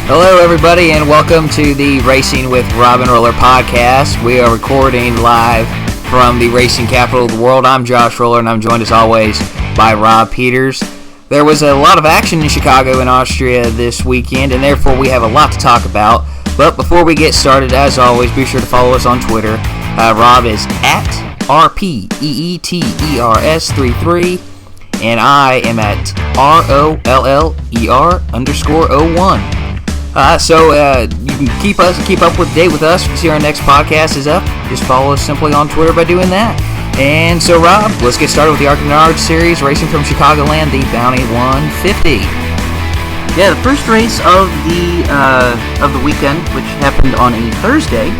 Hello, everybody, and welcome to the Racing with Rob and Roller podcast. We are recording live from the racing capital of the world. I'm Josh Roller, and I'm joined, as always, by Rob Peeters. There was a lot of action in Chicago and Austria this weekend, and therefore we have a lot to talk about. But before we get started, as always, be sure to follow us on Twitter. Rob is at RPEETERS33, and I am at ROLLER_01. So you can keep up with date with us. See our next podcast is up. Just follow us simply on Twitter by doing that. And so, Rob, let's get started with the ARCA Menards series, racing from Chicagoland, the Bounty 150. Yeah, the first race of the weekend, which happened on a Thursday,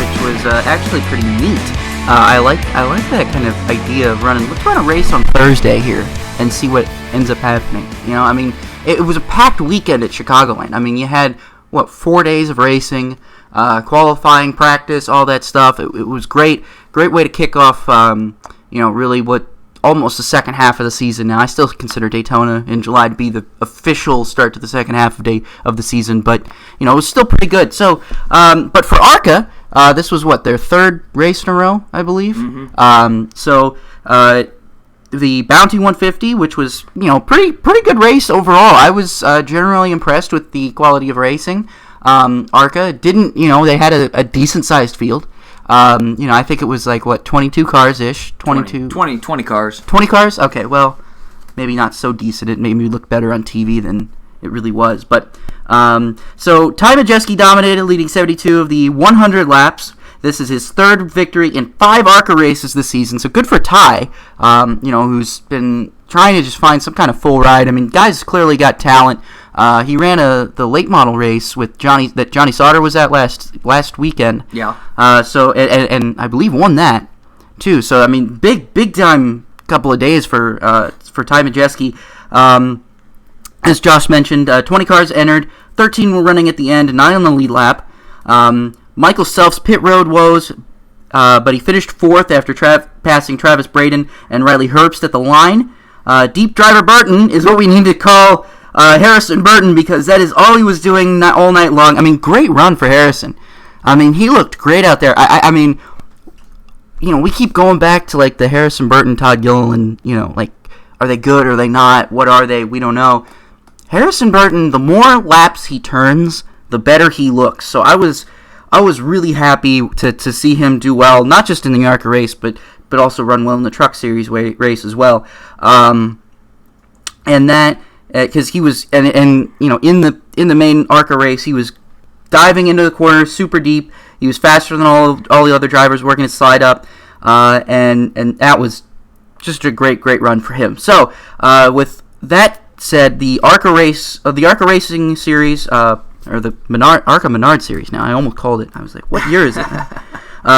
which was actually pretty neat. I like that kind of idea of let's run a race on Thursday here and see what ends up happening. You know, I mean, it was a packed weekend at Chicagoland. I mean, you had, 4 days of racing, qualifying, practice, all that stuff. It was great way to kick off, really what almost the second half of the season. Now, I still consider Daytona in July to be the official start to the second half of the season, but, it was still pretty good. So, but for ARCA, this was their third race in a row, I believe. Mm-hmm. The Bounty 150, which was, pretty good race overall. I was generally impressed with the quality of racing. ARCA didn't, they had a decent-sized field. I think it was 22 cars-ish? 20 cars. 20 cars? Okay, well, maybe not so decent. It made me look better on TV than it really was. But, so Ty Majeski dominated, leading 72 of the 100 laps. This is his third victory in 5 ARCA races this season, so good for Ty, who's been trying to just find some kind of full ride. I mean, guy's clearly got talent. He ran the late model race with Johnny Sauter was at last weekend. Yeah. So and I believe won that too. So I mean, big time couple of days for Ty Majeski. As Josh mentioned, 20 cars entered, 13 were running at the end, 9 on the lead lap. Michael Self's pit road woes, but he finished 4th after passing Travis Braden and Riley Herbst at the line. Deep Driver Burton is what we need to call Harrison Burton, because that is all he was doing all night long. I mean, great run for Harrison. I mean, he looked great out there. I mean, we keep going back to the Harrison Burton, Todd Gilliland, are they good, are they not, what are they, we don't know. Harrison Burton, the more laps he turns, the better he looks. So I was really happy to see him do well, not just in the ARCA race, but also run well in the Truck Series race as well. And that because he was in the main ARCA race, he was diving into the corner super deep. He was faster than all the other drivers, working his slide up, and that was just a great run for him. So with that said, the ARCA Racing Series. Or the ARCA Menards series now. I almost called it. I was like, what year is it now?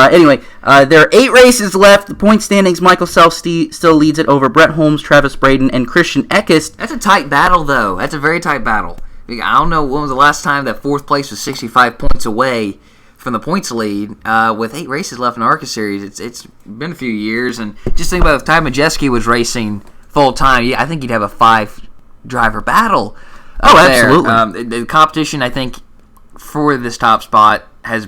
Anyway, there are 8 races left. The point standings, Michael Self still leads it over Brett Holmes, Travis Braden, and Christian Eckes. That's a tight battle, though. That's a very tight battle. I don't know when was the last time that 4th place was 65 points away from the points lead. With 8 races left in the ARCA series, it's been a few years. And just think about if Ty Majeski was racing full-time, I think you'd have a 5-driver battle. Oh, absolutely. The competition, I think, for this top spot is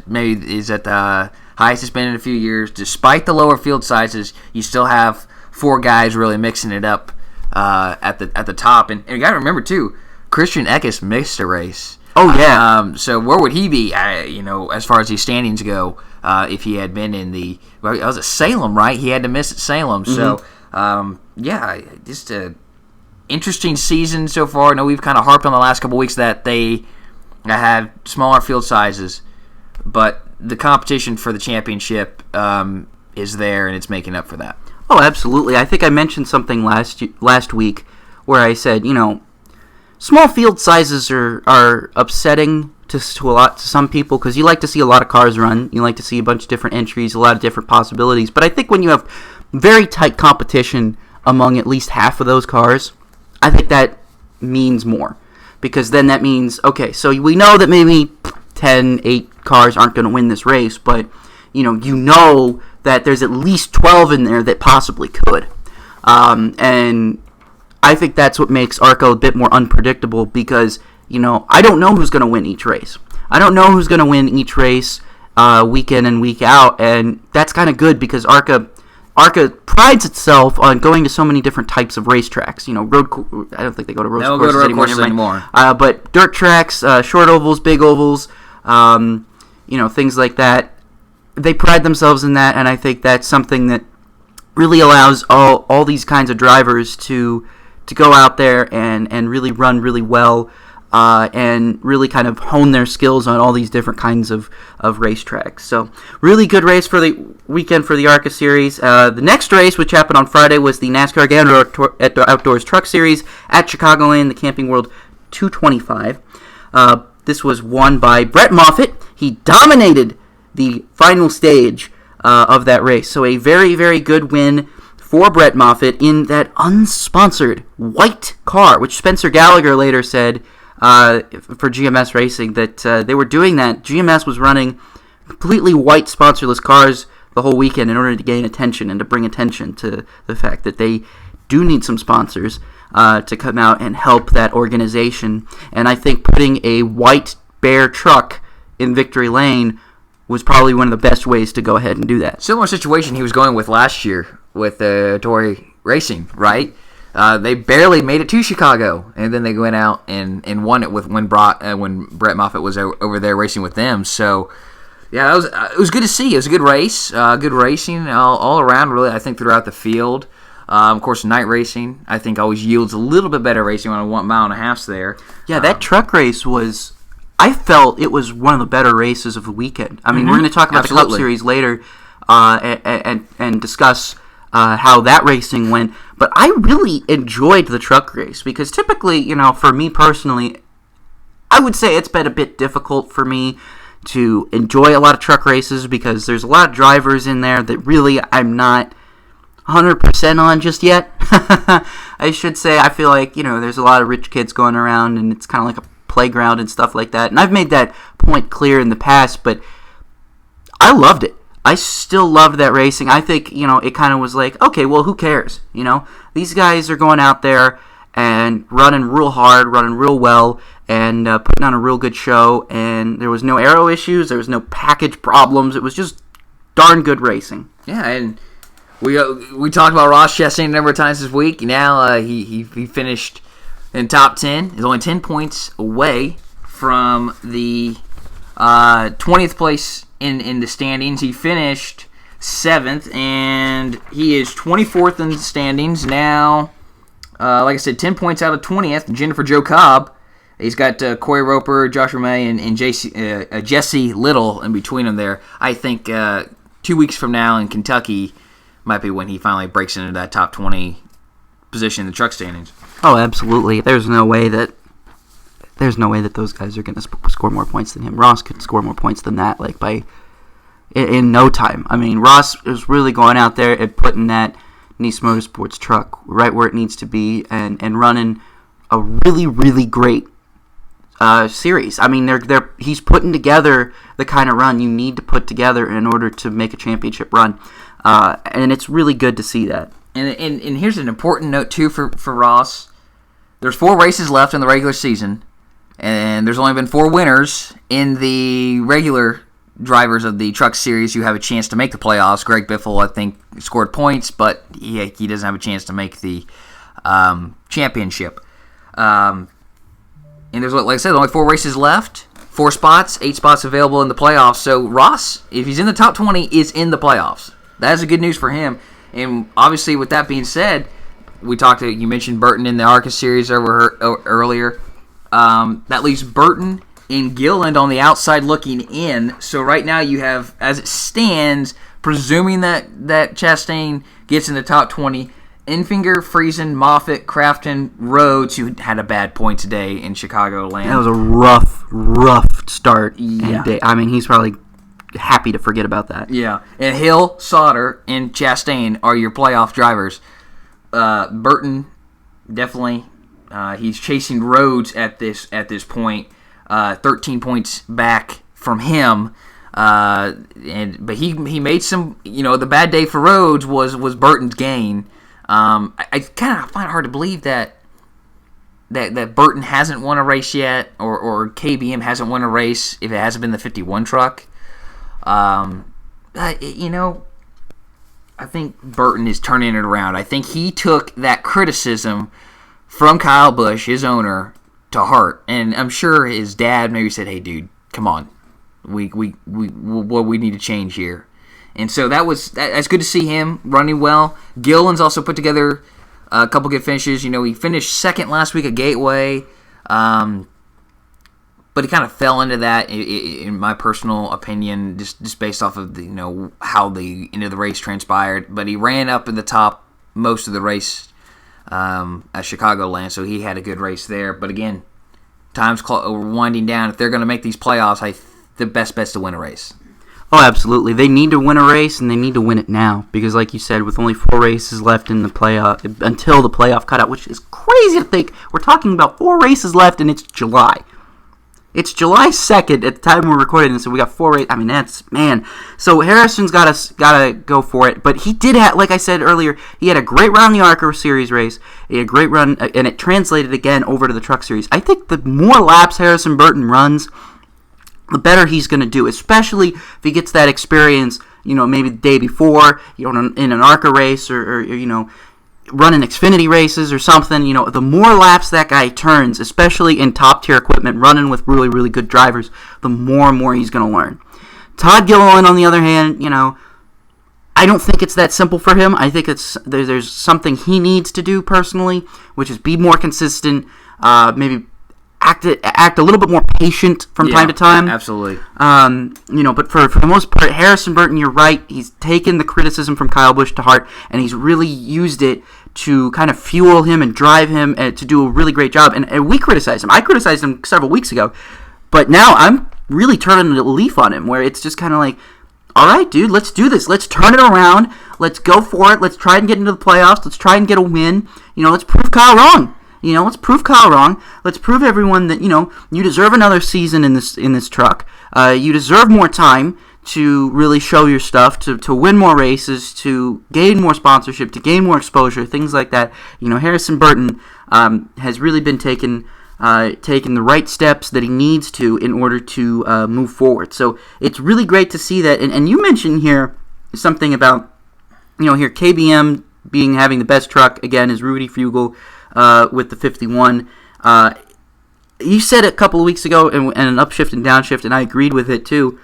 at the highest it's been in a few years. Despite the lower field sizes, you still have 4 guys really mixing it up at the top. And you got to remember too, Christian Eckes missed a race. Oh yeah. So where would he be? As far as these standings go, if he had been in it was at Salem, right? He had to miss at Salem. Mm-hmm. So just a interesting season so far. I know we've kind of harped on the last couple weeks that they have smaller field sizes, but the competition for the championship is there, and it's making up for that. Oh, absolutely. I think I mentioned something last week where I said, small field sizes are upsetting to some people, because you like to see a lot of cars run. You like to see a bunch of different entries, a lot of different possibilities. But I think when you have very tight competition among at least half of those cars, I think that means more, because then that means, okay, so we know that maybe 8 cars aren't going to win this race, but you know that there's at least 12 in there that possibly could. And I think that's what makes ARCA a bit more unpredictable, because I don't know who's going to win each race. I don't know who's going to win each race week in and week out, and that's kind of good because ARCA prides itself on going to so many different types of racetracks. I don't think they go to road courses anymore. But dirt tracks, short ovals, big ovals, things like that. They pride themselves in that, and I think that's something that really allows all these kinds of drivers to go out there and really run really well. And really kind of hone their skills on all these different kinds of racetracks. So, really good race for the weekend for the ARCA Series. The next race, which happened on Friday, was the NASCAR Gander Outdoors Truck Series at Chicagoland, the Camping World 225. This was won by Brett Moffitt. He dominated the final stage of that race. So, a very, very good win for Brett Moffitt in that unsponsored white car, which Spencer Gallagher later said for GMS Racing that they were doing that. GMS was running completely white sponsorless cars the whole weekend in order to gain attention and to bring attention to the fact that they do need some sponsors to come out and help that organization. And I think putting a white Bear truck in Victory Lane was probably one of the best ways to go ahead and do that. Similar situation he was going with last year with Tory Racing, right? They barely made it to Chicago, and then they went out and won it with when Brett Moffitt was over there racing with them. So, yeah, it was good to see. It was a good race, good racing all around. Really, I think throughout the field. Of course, night racing I think always yields a little bit better racing on a 1.5 mile there. Yeah, that truck race was. I felt it was one of the better races of the weekend. I mean, we're going to talk about the Cup Series later, and discuss how that racing went. But I really enjoyed the truck race because typically, for me personally, I would say it's been a bit difficult for me to enjoy a lot of truck races because there's a lot of drivers in there that really I'm not 100% on just yet. I should say I feel like, there's a lot of rich kids going around and it's kind of like a playground and stuff like that. And I've made that point clear in the past, but I loved it. I still loved that racing. I think, it kind of was like, okay, well, who cares? These guys are going out there and running real hard, running real well, and putting on a real good show. And there was no aero issues. There was no package problems. It was just darn good racing. Yeah, and we talked about Ross Chastain a number of times this week. Now he finished in top 10. He's only 10 points away from the 20th place in the standings. He finished 7th, and he is 24th in the standings now. Like I said, 10 points out of 20th. Jennifer Joe Cobb. He's got Corey Roper, Josh Romay, and Jesse Little in between them there. I think 2 weeks from now in Kentucky might be when he finally breaks into that top 20 position in the truck standings. Oh, absolutely. There's no way that those guys are going to score more points than him. Ross could score more points than that, in no time. I mean, Ross is really going out there and putting that Nice Motorsports truck right where it needs to be and running a really, really great series. I mean, he's putting together the kind of run you need to put together in order to make a championship run. And it's really good to see that. And here's an important note, too, for Ross. There's 4 races left in the regular season, and there's only been 4 winners in the regular drivers of the Truck Series who have a chance to make the playoffs. Greg Biffle, I think, scored points, but he doesn't have a chance to make the championship. And there's, like I said, only 4 races left, 4 spots, 8 spots available in the playoffs. So Ross, if he's in the top 20, is in the playoffs. That's good news for him. And obviously, with that being said, you mentioned Burton in the ARCA series earlier. That leaves Burton and Gilliland on the outside looking in. So right now you have, as it stands, presuming that Chastain gets in the top 20, Enfinger, Friesen, Moffitt, Crafton, Rhodes, who had a bad point today in Chicagoland. That was a rough start. Yeah. Day. I mean, he's probably happy to forget about that. Yeah. And Hill, Sauter, and Chastain are your playoff drivers. Burton, definitely, he's chasing Rhodes at this point. 13 points back from him. But he made some, the bad day for Rhodes was Burton's gain. I kind of find it hard to believe that that Burton hasn't won a race yet, or KBM hasn't won a race if it hasn't been the 51 truck. I think Burton is turning it around. I think he took that criticism from Kyle Busch, his owner, to heart, and I'm sure his dad maybe said, "Hey, dude, come on, we need to change here." And so that's good to see him running well. Gillen's also put together a couple good finishes. He finished second last week at Gateway, but he kind of fell into that, in my personal opinion, just based off of how the end of the race transpired. But he ran up in the top most of the race at Chicagoland, so he had a good race there. But again, time's winding down. If they're going to make these playoffs, the best bet's to win a race. Oh, absolutely. They need to win a race, and they need to win it now. Because, like you said, with only 4 races left in the playoff, until the playoff cutout, which is crazy to think. We're talking about 4 races left, and it's July. It's July 2nd at the time we're recording this, so we got 4 races. I mean, so Harrison's gotta go for it. But he did have, like I said earlier, he had a great run in the ARCA Series race. He had a great run, and it translated again over to the Truck Series. I think the more laps Harrison Burton runs, the better he's going to do, especially if he gets that experience, maybe the day before, in an ARCA race or running Xfinity races or something. The more laps that guy turns, especially in top-tier equipment, running with really, really good drivers, the more and more he's going to learn. Todd Gilliland, on the other hand, I don't think it's that simple for him. I think there's something he needs to do personally, which is be more consistent, maybe act a little bit more patient from time to time. Absolutely. But for the most part, Harrison Burton, you're right. He's taken the criticism from Kyle Busch to heart, and he's really used it to kind of fuel him and drive him to do a really great job. And we criticize him. I criticized him several weeks ago, but now I'm really turning the leaf on him, where it's just kind of like, all right, dude, let's do this. Let's turn it around. Let's go for it. Let's try and get into the playoffs. Let's try and get a win. Let's prove Kyle wrong. Let's prove Kyle wrong. Let's prove everyone that, you deserve another season in this truck. You deserve more time to really show your stuff, to win more races, to gain more sponsorship, to gain more exposure, things like that. Harrison Burton has really been taking the right steps that he needs to in order to move forward. So it's really great to see that. And you mentioned here something about, here KBM having the best truck, again, is Rudy Fugle. With the 51. You said a couple of weeks ago, and an upshift and downshift, and I agreed with it too.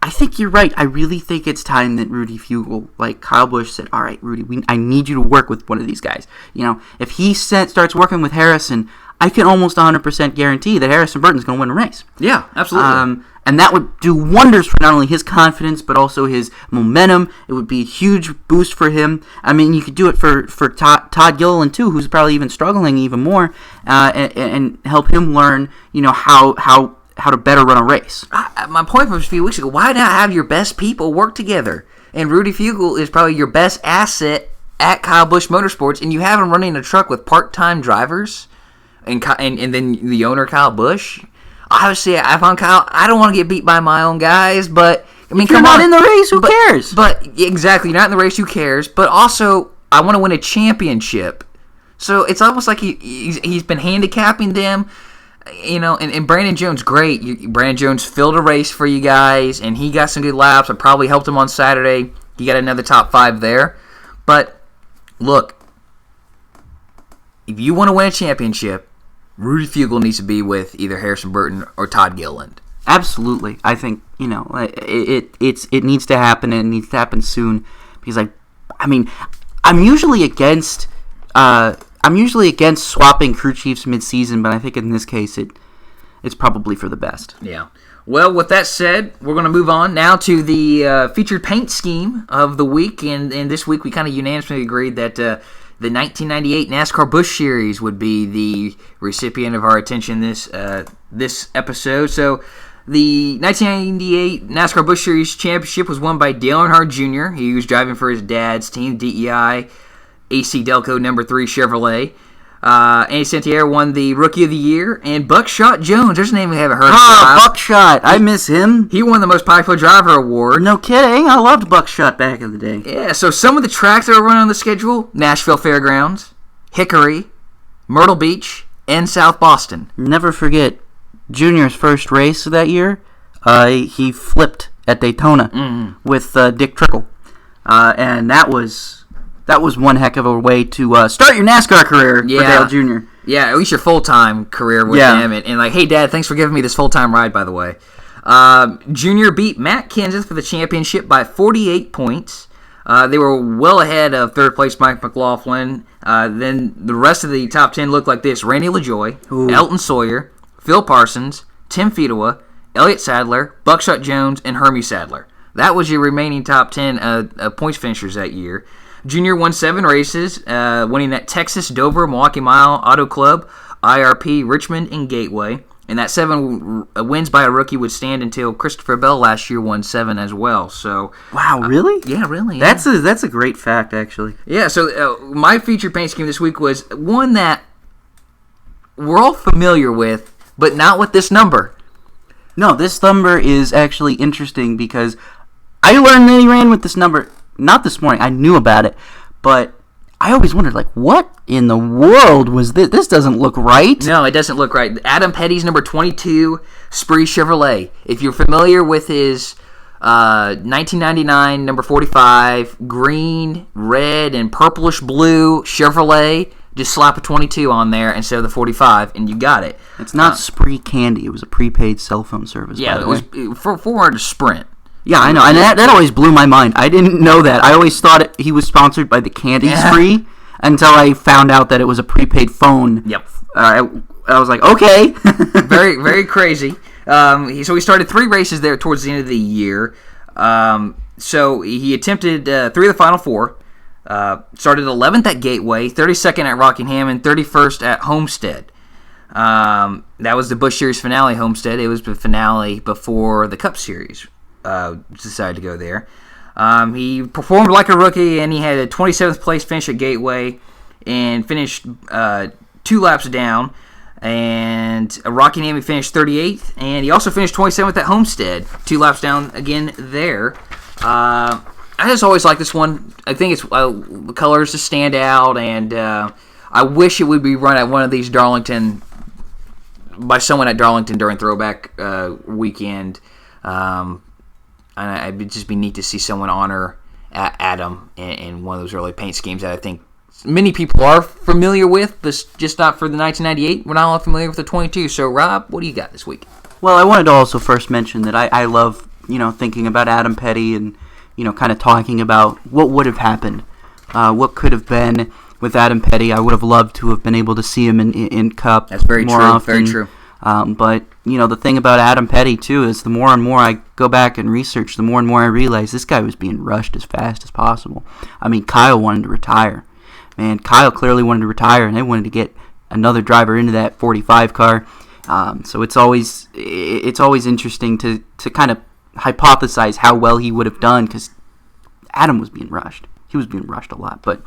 I think you're right. I really think it's time that Rudy Fugle, like Kyle Busch, said, all right, Rudy, I need you to work with one of these guys. If he starts working with Harrison, I can almost 100% guarantee that Harrison Burton's going to win a race. Yeah, absolutely. And that would do wonders for not only his confidence, but also his momentum. It would be a huge boost for him. I mean, you could do it for Todd Gilliland, too, who's probably even struggling even more, and help him learn, how to better run a race. My point from a few weeks ago, why not have your best people work together? And Rudy Fugle is probably your best asset at Kyle Busch Motorsports, and you have him running a truck with part-time drivers, and then the owner, Kyle Busch. Obviously, I found Kyle, I don't want to get beat by my own guys, but if you're not in the race, who cares? But exactly, you're not in the race, who cares? But also, I want to win a championship. So it's almost like he's been handicapping them, and Brandon Jones, great. Brandon Jones filled a race for you guys, and he got some good laps. I probably helped him on Saturday. He got another top 5 there. But look, if you want to win a championship, Rudy Fugle needs to be with either Harrison Burton or Todd Gilliland. Absolutely. I think, it needs to happen, and it needs to happen soon, because I'm usually against swapping crew chiefs mid-season, but I think in this case it's probably for the best. Yeah. Well, with that said, we're going to move on now to the featured paint scheme of the week, and this week we kind of unanimously agreed that the 1998 NASCAR Busch Series would be the recipient of our attention this episode. So, the 1998 NASCAR Busch Series championship was won by Dale Earnhardt Jr. He was driving for his dad's team, DEI AC Delco No. 3 Chevrolet. Andy Santiago won the Rookie of the Year, and Buckshot Jones, there's a name we haven't heard of. Buckshot, I miss him. He won the Most Popular Driver Award. No kidding, I loved Buckshot back in the day. Yeah, so some of the tracks that are running on the schedule: Nashville Fairgrounds, Hickory, Myrtle Beach, in South Boston. Never forget Junior's first race that year. He flipped at Daytona with Dick Trickle, and that was one heck of a way to start your NASCAR career for Dale Jr. Yeah, at least your full-time career with him. And like, hey, Dad, thanks for giving me this full-time ride, by the way. Junior beat Matt Kenseth for the championship by 48 points. They were well ahead of third-place Mike McLaughlin. Then the rest of the top 10 looked like this. Randy LaJoie, Elton Sawyer, Phil Parsons, Tim Fedewa, Elliott Sadler, Buckshot Jones, and Hermie Sadler. That was your remaining top 10 points finishers that year. Junior won 7 races, winning at Texas, Dover, Milwaukee Mile, Auto Club, IRP, Richmond, and Gateway. And that 7 wins by a rookie would stand until Christopher Bell last year won 7 as well. So wow, really? Yeah, really. Yeah. That's a great fact, actually. Yeah. So my featured paint scheme this week was one that we're all familiar with, but not with this number. No, this number is actually interesting because I learned that he ran with this number. Not this morning. I knew about it, but I always wondered, like, what in the world was this? This doesn't look right. No, it doesn't look right. Adam Petty's number 22, Spree Chevrolet. If you're familiar with his 1999 number 45, green, red, and purplish blue Chevrolet, just slap a 22 on there instead of the 45, and you got it. It's not Spree Candy. It was a prepaid cell phone service. Yeah, by the it was for $400 Sprint. Yeah, I know, and that always blew my mind. I didn't know that. I always thought he was sponsored by the Candy Spree until I found out that it was a prepaid phone. Yep. I was like, okay. Very, very crazy. So he started 3 races there towards the end of the year. So he attempted 3 of the final 4. Started 11th at Gateway, 32nd at Rockingham, and 31st at Homestead. That was the Busch Series finale, Homestead. It was the finale before the Cup Series. Decided to go there. He performed like a rookie, and he had a 27th place finish at Gateway and finished 2 laps down. And Rockingham, he finished 38th, and he also finished 27th at Homestead, 2 laps down again there. I just always like this one. I think it's the colors just stand out, and I wish it would be run at one of these Darlington by someone at Darlington during Throwback weekend. And it'd just be neat to see someone honor Adam in one of those early paint schemes that I think many people are familiar with, but just not for the 1998. We're not all familiar with the 22. So, Rob, what do you got this week? Well, I wanted to also first mention that I love, thinking about Adam Petty and, kind of talking about what would have happened, what could have been with Adam Petty. I would have loved to have been able to see him in Cup. That's very more true. Often. Very true. But, the thing about Adam Petty, too, is the more and more I go back and research, the more and more I realize this guy was being rushed as fast as possible. I mean, Kyle wanted to retire. Man, Kyle clearly wanted to retire, and they wanted to get another driver into that 45 car. So it's always interesting to kind of hypothesize how well he would have done, because Adam was being rushed. He was being rushed a lot. But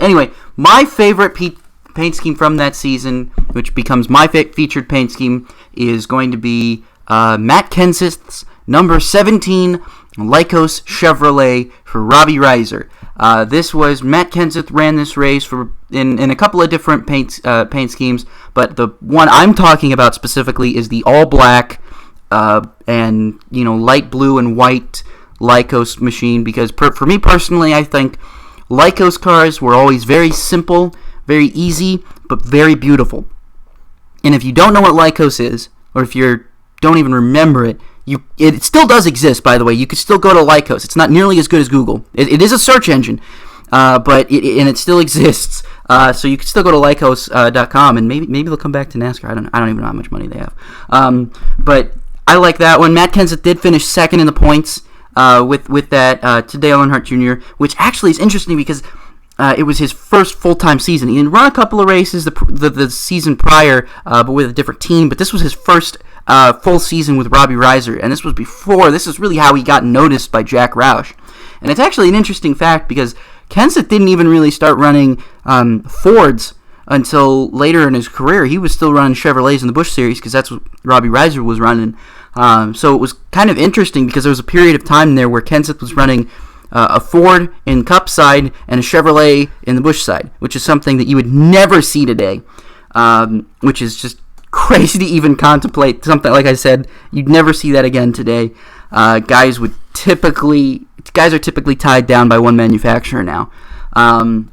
anyway, my favorite paint scheme from that season, which becomes my featured paint scheme, is going to be Matt Kenseth's number 17 Lycos Chevrolet for Robbie Reiser. This was Matt Kenseth ran this race in a couple of different paint schemes, but the one I'm talking about specifically is the all black and light blue and white Lycos machine, because for me personally, I think Lycos cars were always very simple, very easy, but very beautiful. And if you don't know what Lycos is, or if you don't even remember it, it still does exist, by the way. You could still go to Lycos. It's not nearly as good as Google. It is a search engine, but it still exists. So you could still go to Lycos.com, and maybe they'll come back to NASCAR. I don't even know how much money they have. But I like that one. Matt Kenseth did finish second in the points with that to Dale Earnhardt Jr., which actually is interesting because it was his first full-time season. He had run a couple of races the season prior, but with a different team. But this was his first full season with Robbie Reiser, and this is really how he got noticed by Jack Roush. And it's actually an interesting fact because Kenseth didn't even really start running Fords until later in his career. He was still running Chevrolets in the Busch Series because that's what Robbie Reiser was running. So it was kind of interesting because there was a period of time there where Kenseth was running a Ford in Cup side and a Chevrolet in the Busch side, which is something that you would never see today. which is just crazy to even contemplate. Something like I said, you'd never see that again today. Guys are typically tied down by one manufacturer now, and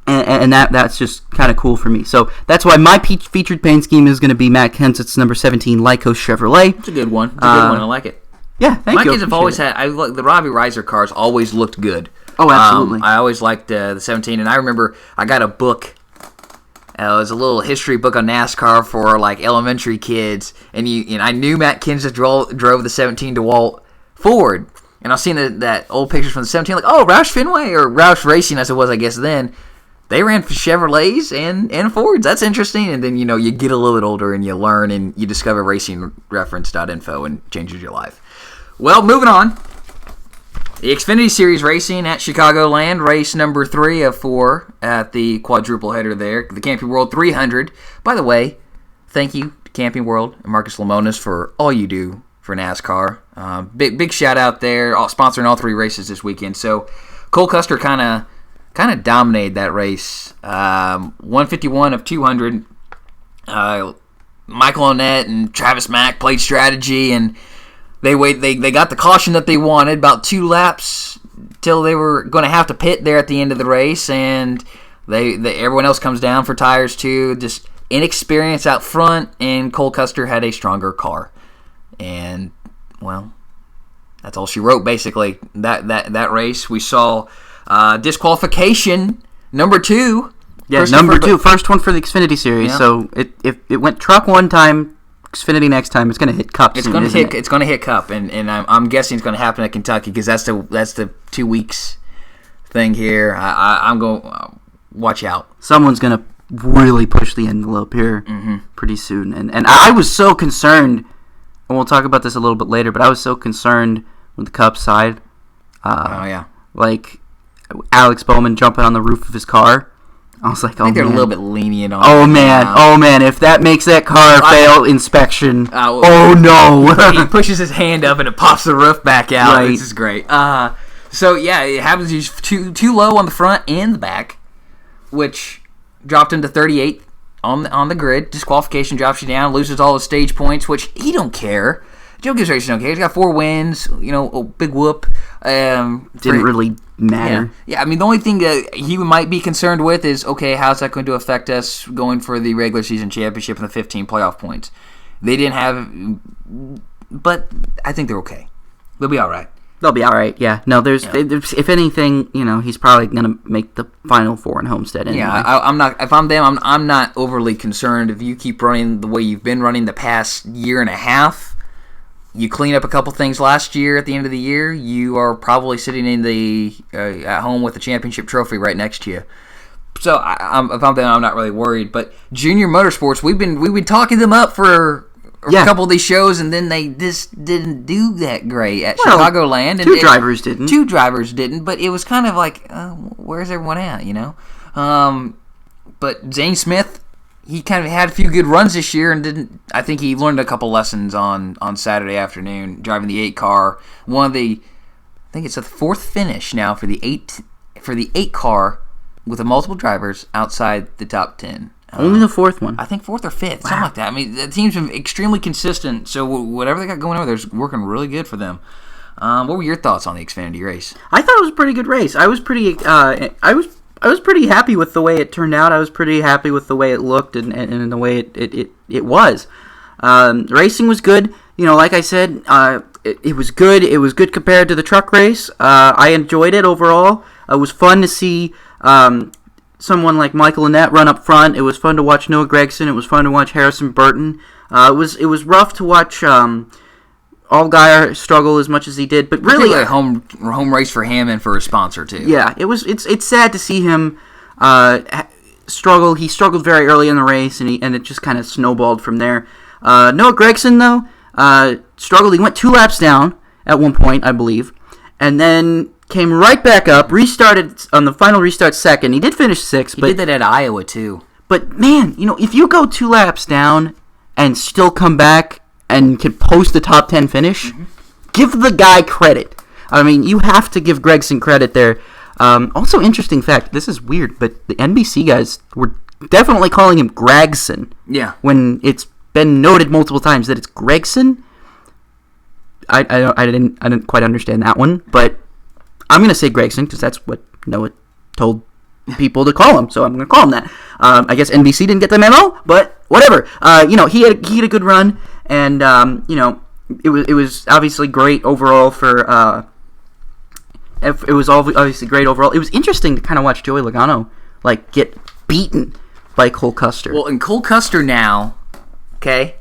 that's just kind of cool for me. So that's why my featured paint scheme is going to be Matt Kenseth's number 17 Lycos Chevrolet. It's a good one. It's a good one. I like it. Yeah, thank you. My kids have always had. The Robbie Reiser cars always looked good. Oh, absolutely. I always liked the 17, and I remember I got a book. It was a little history book on NASCAR for like elementary kids, and I knew Matt Kenseth drove the 17 DeWalt Ford, and I was seeing that old pictures from the 17, like, oh, Roush Fenway or Roush Racing as it was, I guess then. They ran for Chevrolets and Fords. That's interesting. And then you get a little bit older and you learn and you discover racingreference.info and changes your life. Well, moving on. The Xfinity Series racing at Chicagoland, race number 3 of 4 at the quadruple header there, the Camping World 300. By the way, thank you to Camping World and Marcus Lemonis for all you do for NASCAR. Big shout out there, sponsoring all 3 races this weekend. So Cole Custer kind of dominated that race. 151 of 200. Michael Onett and Travis Mack played strategy, and they got the caution that they wanted. About 2 laps till they were going to have to pit there at the end of the race, and everyone else comes down for tires too. Just inexperience out front, and Cole Custer had a stronger car, and well, that's all she wrote basically. That race we saw disqualification number 2. Yeah, number 2, first one for the Xfinity Series. Yeah. So if it went truck one time, Xfinity next time, it's going to hit Cup. It's going to hit Cup, and I'm guessing it's going to happen at Kentucky because that's the 2 weeks thing here. I'm going watch out. Someone's going to really push the envelope here pretty soon, and I was so concerned, and we'll talk about this a little bit later. But I was so concerned with the Cup side. Like Alex Bowman jumping on the roof of his car. I was like, I think they're a little bit lenient on it. Oh man, if that makes that car fail inspection, oh no. He pushes his hand up and it pops the roof back out. Right. This is great. So yeah, it happens he's too low on the front and the back, which dropped him to 38 on the grid. Disqualification drops you down, loses all his stage points, which he don't care. Joe Gibbs Racing don't care. He's got 4 wins, a big whoop. Didn't really matter. Yeah, I mean, the only thing that he might be concerned with is, okay, how's that going to affect us going for the regular season championship and the 15 playoff points? They didn't have, but I think they're okay. They'll be all right. They'll be all right, yeah. No, there's if anything, he's probably going to make the Final 4 in Homestead anyway. Yeah, I'm not. If I'm them, I'm not overly concerned. If you keep running the way you've been running the past year and a half, you clean up a couple things last year at the end of the year, you are probably sitting in the at home with the championship trophy right next to you. So if I'm them, I'm not really worried. But Junior Motorsports, we've been talking them up for a couple of these shows, and then they just didn't do that great at Chicagoland. Two drivers didn't. Two drivers didn't, but it was kind of like, where's everyone at, But Zane Smith, he kind of had a few good runs this year, and I think he learned a couple lessons on Saturday afternoon driving the 8 car. I think it's the 4th finish now for the 8 car with the multiple drivers outside the top 10. Only the 4th one. I think 4th or 5th, something like that. I mean, the team's been extremely consistent, so whatever they got going over there's working really good for them. What were your thoughts on the Xfinity race? I thought it was a pretty good race. I was pretty happy with the way it turned out. I was pretty happy with the way it looked and the way it was. Racing was good. Like I said, it was good. It was good compared to the truck race. I enjoyed it overall. It was fun to see someone like Michael Onett run up front. It was fun to watch Noah Gragson. It was fun to watch Harrison Burton. It was rough to watch Allgaier struggle as much as he did, but really a home race for him and for his sponsor too. Yeah, it's sad to see him struggle. He struggled very early in the race, and it just kind of snowballed from there. Noah Gragson though struggled. He went 2 laps down at one point, I believe, and then came right back up. Restarted on the final restart second. He did finish 6th. He did that at Iowa too. But man, if you go 2 laps down and still come back and can post the top 10 finish, give the guy credit. I mean, you have to give Gregson credit there. Also, interesting fact, this is weird, but the NBC guys were definitely calling him Gregson. Yeah. When it's been noted multiple times that it's Gregson. I didn't quite understand that one, but I'm gonna say Gregson because that's what Noah told people to call him, so I'm gonna call him that. I guess NBC didn't get the memo, but whatever. He had a good run, and it was obviously great overall for. It was obviously great overall. It was interesting to kind of watch Joey Logano get beaten by Cole Custer. Well, and Cole Custer now, okay,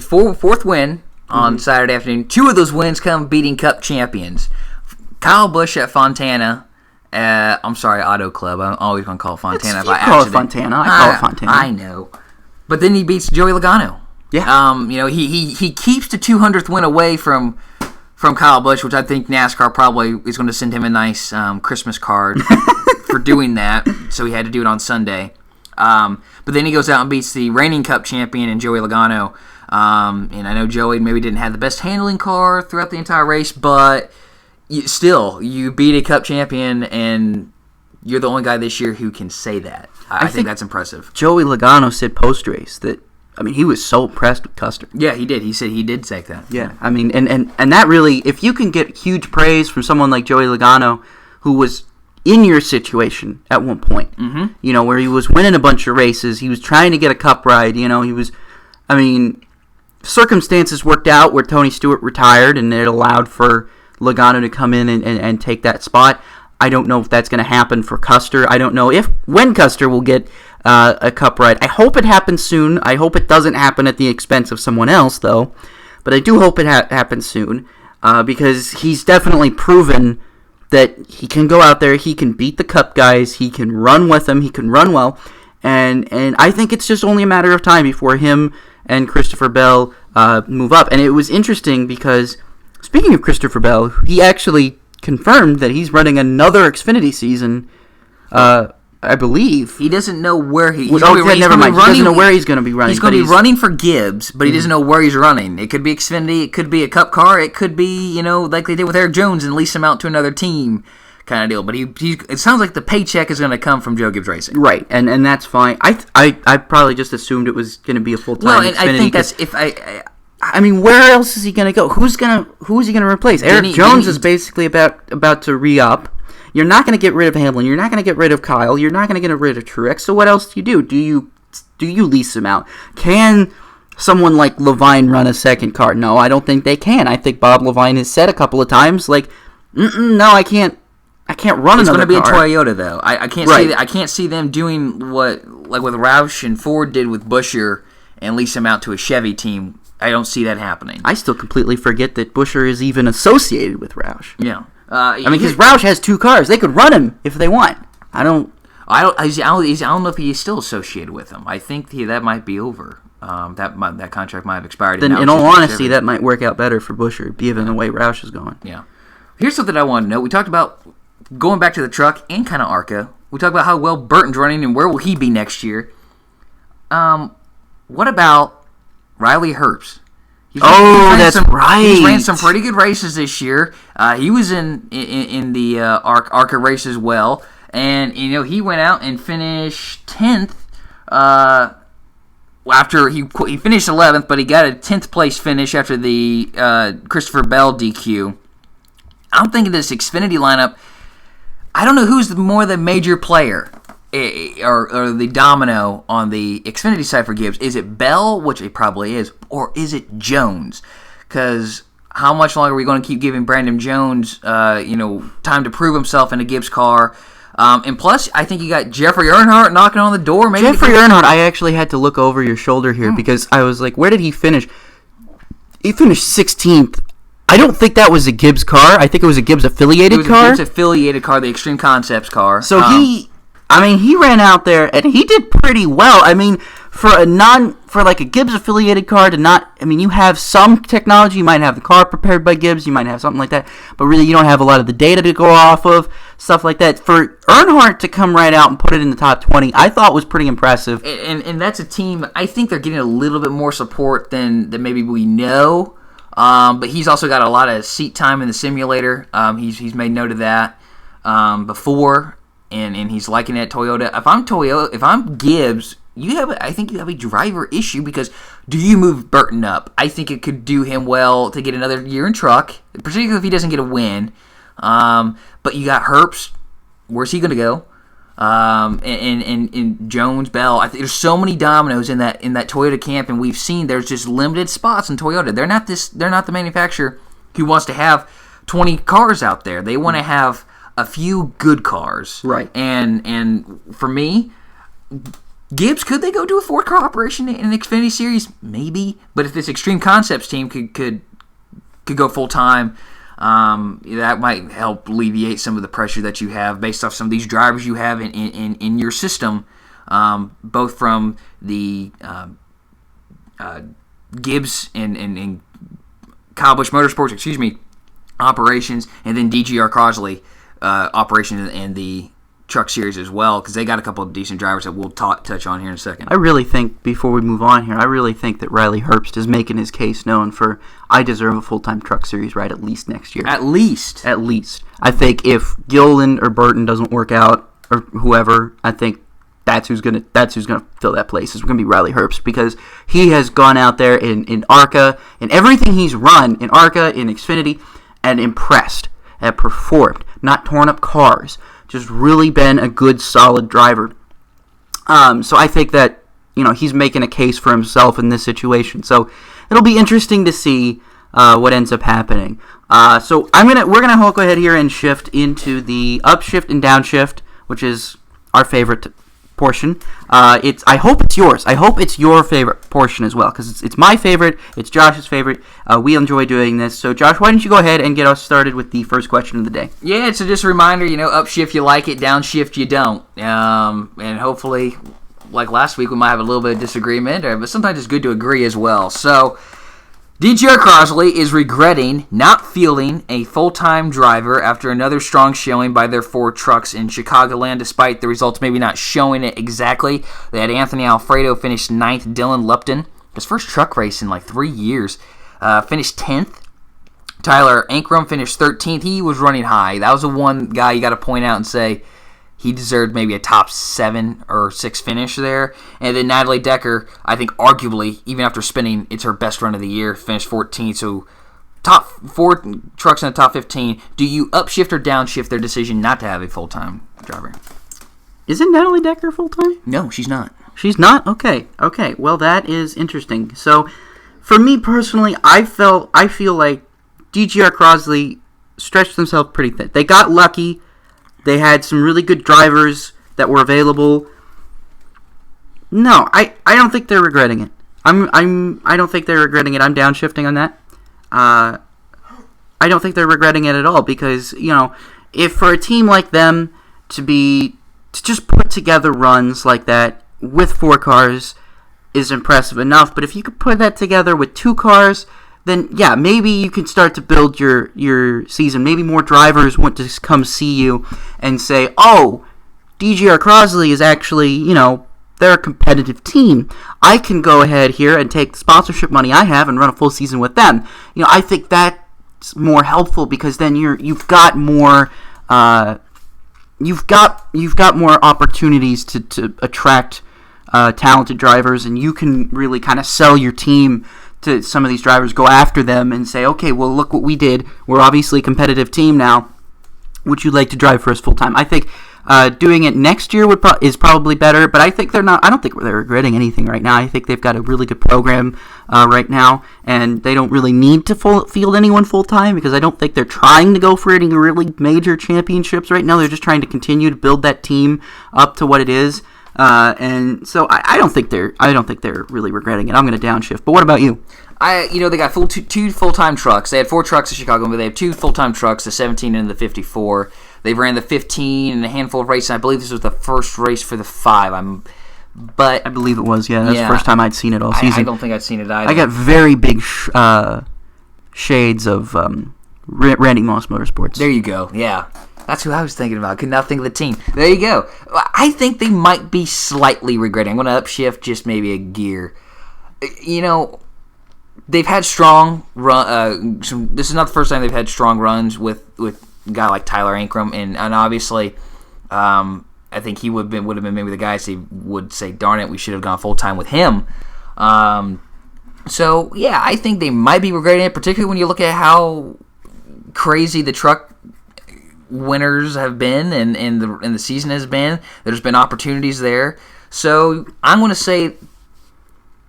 fourth win on Saturday afternoon. 2 of those wins come beating Cup champions. Kyle Busch at Fontana. I'm sorry, Auto Club. I'm always going to call it Fontana. You call it Fontana. I call it Fontana. I know. But then he beats Joey Logano. Yeah. He keeps the 200th win away from Kyle Busch, which I think NASCAR probably is going to send him a nice Christmas card for doing that. So he had to do it on Sunday. But then he goes out and beats the reigning Cup champion and Joey Logano. And I know Joey maybe didn't have the best handling car throughout the entire race, but you beat a Cup champion, and you're the only guy this year who can say that. I think that's impressive. Joey Logano said post-race that, he was so impressed with Custer. Yeah, he did. He said he did say that. Yeah, and that really, if you can get huge praise from someone like Joey Logano, who was in your situation at one point, where he was winning a bunch of races, he was trying to get a Cup ride, he was, circumstances worked out where Tony Stewart retired, and it allowed for Logano to come in and take that spot. I don't know if that's going to happen for Custer. I don't know when Custer will get a Cup ride. I hope it happens soon. I hope it doesn't happen at the expense of someone else, though. But I do hope it happens soon because he's definitely proven that he can go out there, he can beat the Cup guys, he can run with them, he can run well, and I think it's just only a matter of time before him and Christopher Bell move up. And it was interesting because, speaking of Christopher Bell, he actually confirmed that he's running another Xfinity season, I believe. He doesn't know where he... never mind. He doesn't know where he's going to be running. He's going to be running for Gibbs, but he doesn't know where he's running. It could be Xfinity, it could be a Cup car, it could be, like they did with Eric Jones and lease him out to another team kind of deal. But it sounds like the paycheck is going to come from Joe Gibbs Racing. Right, and that's fine. I probably just assumed it was going to be a full-time Xfinity. I think that's... where else is he going to go? Who is he going to replace? Eric Jones is basically about to re-up. You're not going to get rid of Hamlin. You're not going to get rid of Kyle. You're not going to get rid of Truex. So what else do you do? Do you lease him out? Can someone like Levine run a second car? No, I don't think they can. I think Bob Levine has said a couple of times, no, I can't run another car. It's going to be a Toyota, though. I can't see them doing what Roush and Ford did with Buescher and lease him out to a Chevy team. I don't see that happening. I still completely forget that Buescher is even associated with Roush. Yeah. Because Roush has 2 cars. They could run him if they want. I don't know if he is still associated with them. I think that might be over. That contract might have expired. Then, in all honesty, that might work out better for Buescher, given the way Roush is going. Yeah. Here's something I want to know. We talked about going back to the truck and kind of ARCA. We talked about how well Burton's running and where will he be next year. What about Riley Herbst? That's right. He's ran some pretty good races this year. He was in the ARCA race as well, and he went out and finished 10th. After he finished 11th, but he got a 10th place finish after the Christopher Bell DQ. I'm thinking this Xfinity lineup. I don't know who's more the major player or the domino on the Xfinity side for Gibbs. Is it Bell, which it probably is, or is it Jones? Because how much longer are we going to keep giving Brandon Jones, time to prove himself in a Gibbs car? And plus, I think you got Jeffrey Earnhardt knocking on the door. Maybe Jeffrey Earnhardt, I actually had to look over your shoulder here because I was like, where did he finish? He finished 16th. I don't think that was a Gibbs car. I think it was a Gibbs affiliated car. It was a Gibbs affiliated car, the Extreme Concepts car. So he ran out there and he did pretty well. For a Gibbs affiliated car to not, you have some technology. You might have the car prepared by Gibbs. You might have something like that. But really, you don't have a lot of the data to go off of, stuff like that. For Earnhardt to come right out and put it in the top 20, I thought was pretty impressive. And that's a team, I think they're getting a little bit more support than maybe we know. But he's also got a lot of seat time in the simulator. He's made note of that before. and he's liking it at Toyota. If I'm Gibbs, I think you have a driver issue, because do you move Burton up? I think it could do him well to get another year in truck, particularly if he doesn't get a win. But you got Herbst. Where's he going to go? And Jones, Bell. I think there's so many dominoes in that Toyota camp, and we've seen there's just limited spots in Toyota. They're not the manufacturer who wants to have 20 cars out there. They want to have a few good cars. Right. And for me, Gibbs, could they go do a 4-car operation in the Xfinity Series? Maybe. But if this Extreme Concepts team could go full time, that might help alleviate some of the pressure that you have based off some of these drivers you have in your system, both from the Gibbs and Kyle Busch Motorsports, operations, and then DGR Crosley operation in the Truck Series as well, because they got a couple of decent drivers that we'll touch on here in a second. I really think, before we move on here, that Riley Herbst is making his case known for, I deserve a full-time Truck Series ride at least next year. At least. I think if Gilliland or Burton doesn't work out, or whoever, I think that's who's gonna fill that place. It's gonna be Riley Herbst, because he has gone out there in ARCA, and everything he's run in ARCA, in Xfinity, and impressed, and performed, not torn up cars. Just really been a good, solid driver. So I think that he's making a case for himself in this situation. So it'll be interesting to see what ends up happening. So we're gonna go ahead here and shift into the upshift and downshift, which is our favorite portion. I hope it's yours. I hope it's your favorite portion as well, because it's my favorite. It's Josh's favorite. We enjoy doing this. So, Josh, why don't you go ahead and get us started with the first question of the day? Yeah, so just a reminder, upshift you like it, downshift you don't. And hopefully, like last week, we might have a little bit of disagreement, but sometimes it's good to agree as well. So, DGR Crosley is regretting not fielding a full-time driver after another strong showing by their 4 trucks in Chicagoland, despite the results maybe not showing it exactly. They had Anthony Alfredo finish 9th, Dylan Lupton, his first truck race in like 3 years, finished 10th. Tyler Ankrum finished 13th. He was running high. That was the one guy you got to point out and say he deserved maybe a top 7 or 6 finish there. And then Natalie Decker, I think arguably, even after spinning, it's her best run of the year, finished 14th. So top 4 trucks in the top 15. Do you upshift or downshift their decision not to have a full-time driver? Isn't Natalie Decker full-time? No, she's not. She's not? Okay. Well, that is interesting. So for me personally, I feel like DGR Crosley stretched themselves pretty thin. They got lucky. They had some really good drivers that were available. No, I don't think they're regretting it. I don't think they're regretting it. I'm downshifting on that. I don't think they're regretting it at all, because if for a team like them to just put together runs like that with 4 cars is impressive enough. But if you could put that together with 2 cars, then yeah, maybe you can start to build your season. Maybe more drivers want to come see you and say, oh, DGR Crosley is actually, they're a competitive team. I can go ahead here and take the sponsorship money I have and run a full season with them. I think that's more helpful, because then you've got more more opportunities to attract talented drivers, and you can really kind of sell your team to some of these drivers, go after them and say, okay, well, look what we did. We're obviously a competitive team now. Would you like to drive for us full time? I think doing it next year is probably better, but I think they're not. I don't think they're regretting anything right now. I think they've got a really good program right now, and they don't really need to field anyone full time, because I don't think they're trying to go for any really major championships right now. They're just trying to continue to build that team up to what it is. And so I don't think they're really regretting it. I'm going to downshift. But what about you? They got two full-time trucks. They had 4 trucks in Chicago, but they have 2 full-time trucks, the 17 and the 54. They ran the 15 and a handful of races. I believe this was the first race for the 5. But I believe it was. Yeah, that's the first time I'd seen it all season. I don't think I'd seen it either. I got very big shades of Randy Moss Motorsports. There you go. Yeah. That's who I was thinking about. Could not think of the team. There you go. I think they might be slightly regretting. I'm going to upshift just maybe a gear. They've had strong run. This is not the first time they've had strong runs with a guy like Tyler Ankrum, and obviously I think he would have been maybe the guy who would say, darn it, we should have gone full-time with him. So, yeah, I think they might be regretting it, particularly when you look at how crazy the truck winners have been and the season has been. There's been opportunities there. So I'm going to say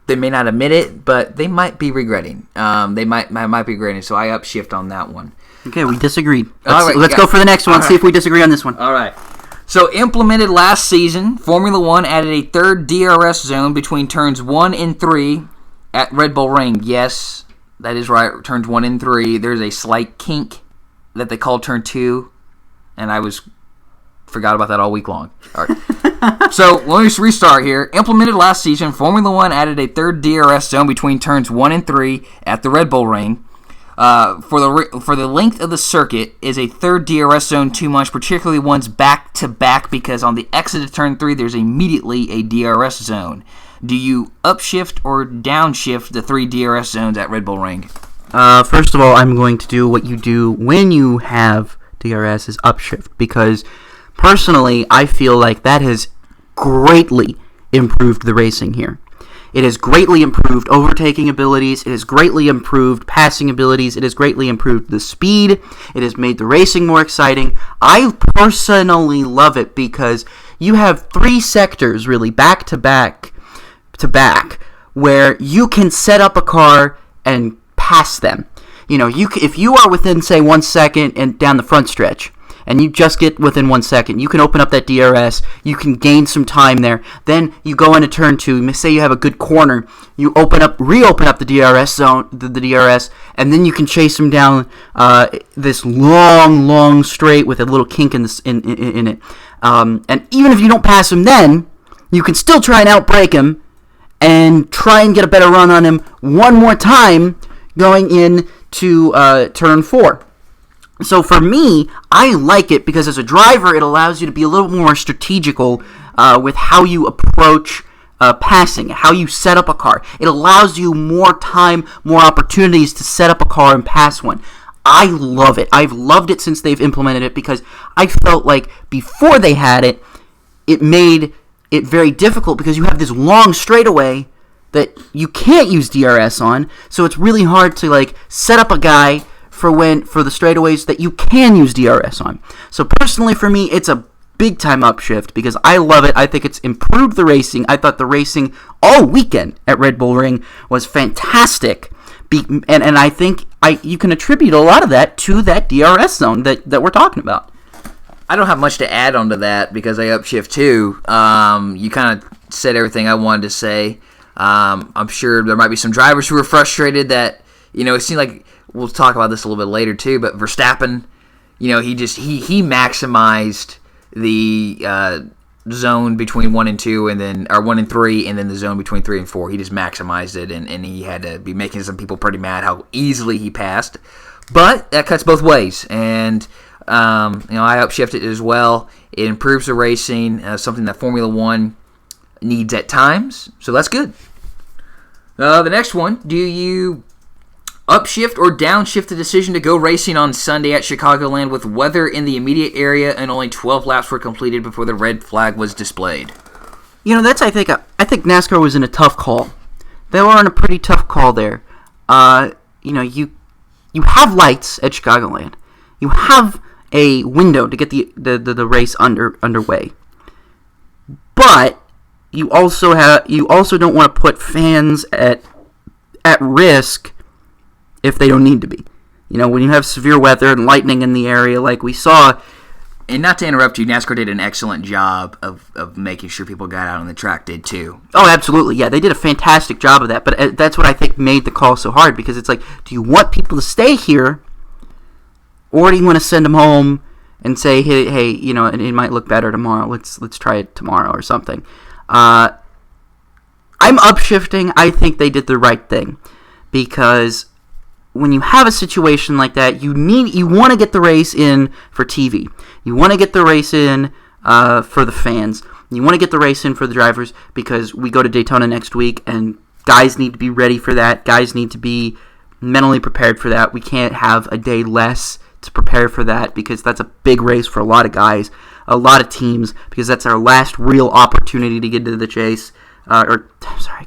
they may not admit it, but they might be regretting. They might be regretting. So I upshift on that one. Okay, we disagreed. Let's go for the next one. See if we disagree on this one. All right. So implemented last season, Formula One added a third DRS zone between turns 1 and 3 at Red Bull Ring. Yes, that is right. Turns 1 and 3. There's a slight kink that they call turn 2, and I forgot about that all week long. All right. So let me just restart here. Implemented last season, Formula One added a third DRS zone between turns 1 and 3 at the Red Bull Ring. For the length of the circuit, is a third DRS zone too much, particularly ones back to back, because on the exit of turn 3, there's immediately a DRS zone. Do you upshift or downshift the 3 DRS zones at Red Bull Ring? First of all, I'm going to do what you do when you have DRS is upshift, because personally, I feel like that has greatly improved the racing here. It has greatly improved overtaking abilities. It has greatly improved passing abilities. It has greatly improved the speed. It has made the racing more exciting. I personally love it because you have 3 sectors really back to back where you can set up a car and pass them. You know, if you are within, say, 1 second and down the front stretch, and you just get within 1 second, you can open up that DRS, you can gain some time there, then you go into turn 2, say you have a good corner, you reopen up the DRS zone, the DRS, and then you can chase them down this long straight with a little kink in it. And even if you don't pass him then, you can still try and outbrake him and try and get a better run on him one more time going into turn 4. So for me, I like it because as a driver, it allows you to be a little more strategical with how you approach passing, how you set up a car. It allows you more time, more opportunities to set up a car and pass one. I love it. I've loved it since they've implemented it because I felt like before they had it, it made it very difficult because you have this long straightaway that you can't use DRS on, so it's really hard to set up a guy for the straightaways that you can use DRS on. So personally for me, it's a big time upshift because I love it. I think it's improved the racing. I thought the racing all weekend at Red Bull Ring was fantastic. And I think you can attribute a lot of that to that DRS zone that we're talking about. I don't have much to add onto that because I upshift too. You kind of said everything I wanted to say. I'm sure there might be some drivers who are frustrated that, it seemed like, we'll talk about this a little bit later too, but Verstappen, he maximized the zone between 1 and 2 or 1 and 3 and then the zone between 3 and 4. He just maximized it and he had to be making some people pretty mad how easily he passed. But that cuts both ways, and I upshifted it as well. It improves the racing, something that Formula One needs at times, so that's good. The next one, do you upshift or downshift the decision to go racing on Sunday at Chicagoland with weather in the immediate area and only 12 laps were completed before the red flag was displayed? I think NASCAR was in a tough call. They were in a pretty tough call there. You have lights at Chicagoland. You have a window to get the race underway. But you also don't want to put fans at risk if they don't need to be. When you have severe weather and lightning in the area like we saw. And not to interrupt you, NASCAR did an excellent job of making sure people got out on the track did too. Oh, absolutely. Yeah, they did a fantastic job of that. But that's what I think made the call so hard because it's like, do you want people to stay here or do you want to send them home and say, hey, it might look better tomorrow. Let's try it tomorrow or something. I'm upshifting. I think they did the right thing because when you have a situation like that, you want to get the race in for TV. You want to get the race in for the fans. You want to get the race in for the drivers because we go to Daytona next week and guys need to be ready for that. Guys need to be mentally prepared for that. We can't have a day less to prepare for that because that's a big race for a lot of guys. a lot of teams because that's our last real opportunity to get into the chase. I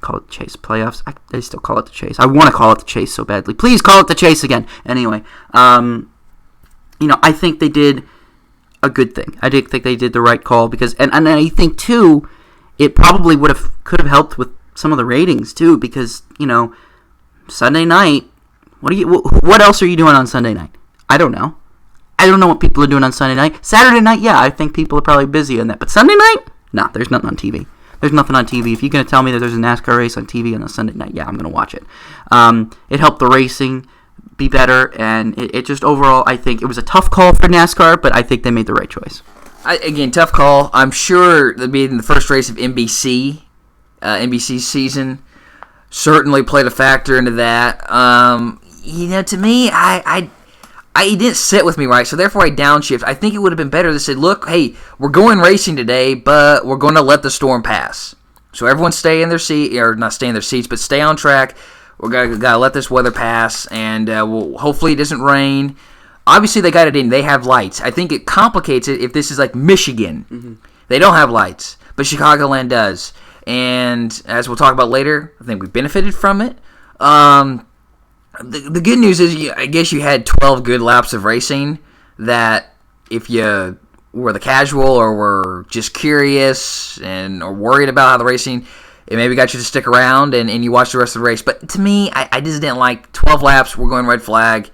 call it the chase playoffs. I still call it the chase. I want to call it the chase so badly. Please call it the chase again. Anyway, I think they did a good thing. I did think they did the right call because, and I think too, it probably could have helped with some of the ratings too because Sunday night. What else are you doing on Sunday night? I don't know. I don't know what people are doing on Sunday night. Saturday night, yeah, I think people are probably busy on that. But Sunday night, nah, there's nothing on TV. There's nothing on TV. If you're going to tell me that there's a NASCAR race on TV on a Sunday night, yeah, I'm going to watch it. It helped the racing be better, and it just overall, I think it was a tough call for NASCAR, but I think they made the right choice. Again, tough call. I'm sure that being the first race of NBC's season certainly played a factor into that. To me, it didn't sit with me right, so therefore I downshift. I think it would have been better to say, look, hey, we're going racing today, but we're going to let the storm pass. So everyone stay in their seat, or not stay in their seats, but stay on track. We're gotta let this weather pass, and hopefully it doesn't rain. Obviously, they got it in. They have lights. I think it complicates it if this is like Michigan. Mm-hmm. They don't have lights, but Chicagoland does. And as we'll talk about later, I think we benefited from it. The good news is, I guess you had 12 good laps of racing that if you were the casual or were just curious or worried about how the racing, it maybe got you to stick around and you watched the rest of the race. But to me, I just didn't like 12 laps, we're going red flag,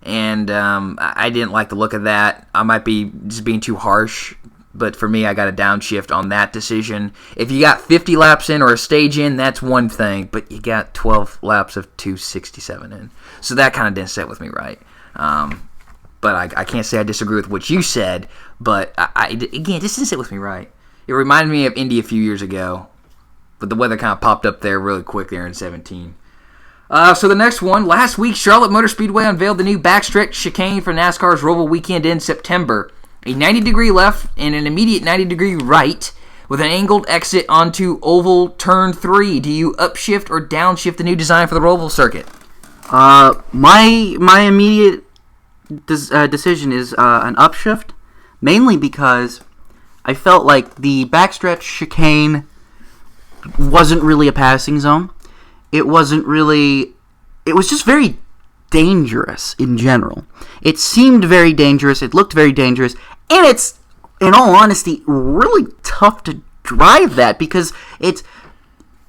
and I didn't like the look of that. I might be just being too harsh, but for me, I got a downshift on that decision. If you got 50 laps in or a stage in, that's one thing, but you got 12 laps of 267 in. So that kind of didn't sit with me right. But I can't say I disagree with what you said, but again, this didn't sit with me right. It reminded me of Indy a few years ago, but the weather kind of popped up there really quick there in 17. So the next one, last week, Charlotte Motor Speedway unveiled the new backstretch chicane for NASCAR's Roval weekend in September. A 90-degree left and an immediate 90-degree right with an angled exit onto oval turn 3. Do you upshift or downshift the new design for the Roval circuit? My immediate decision is an upshift, mainly because I felt like the backstretch chicane wasn't really a passing zone. It was just very dangerous in general. It seemed very dangerous. It looked very dangerous. And it's, in all honesty, really tough to drive that because it's,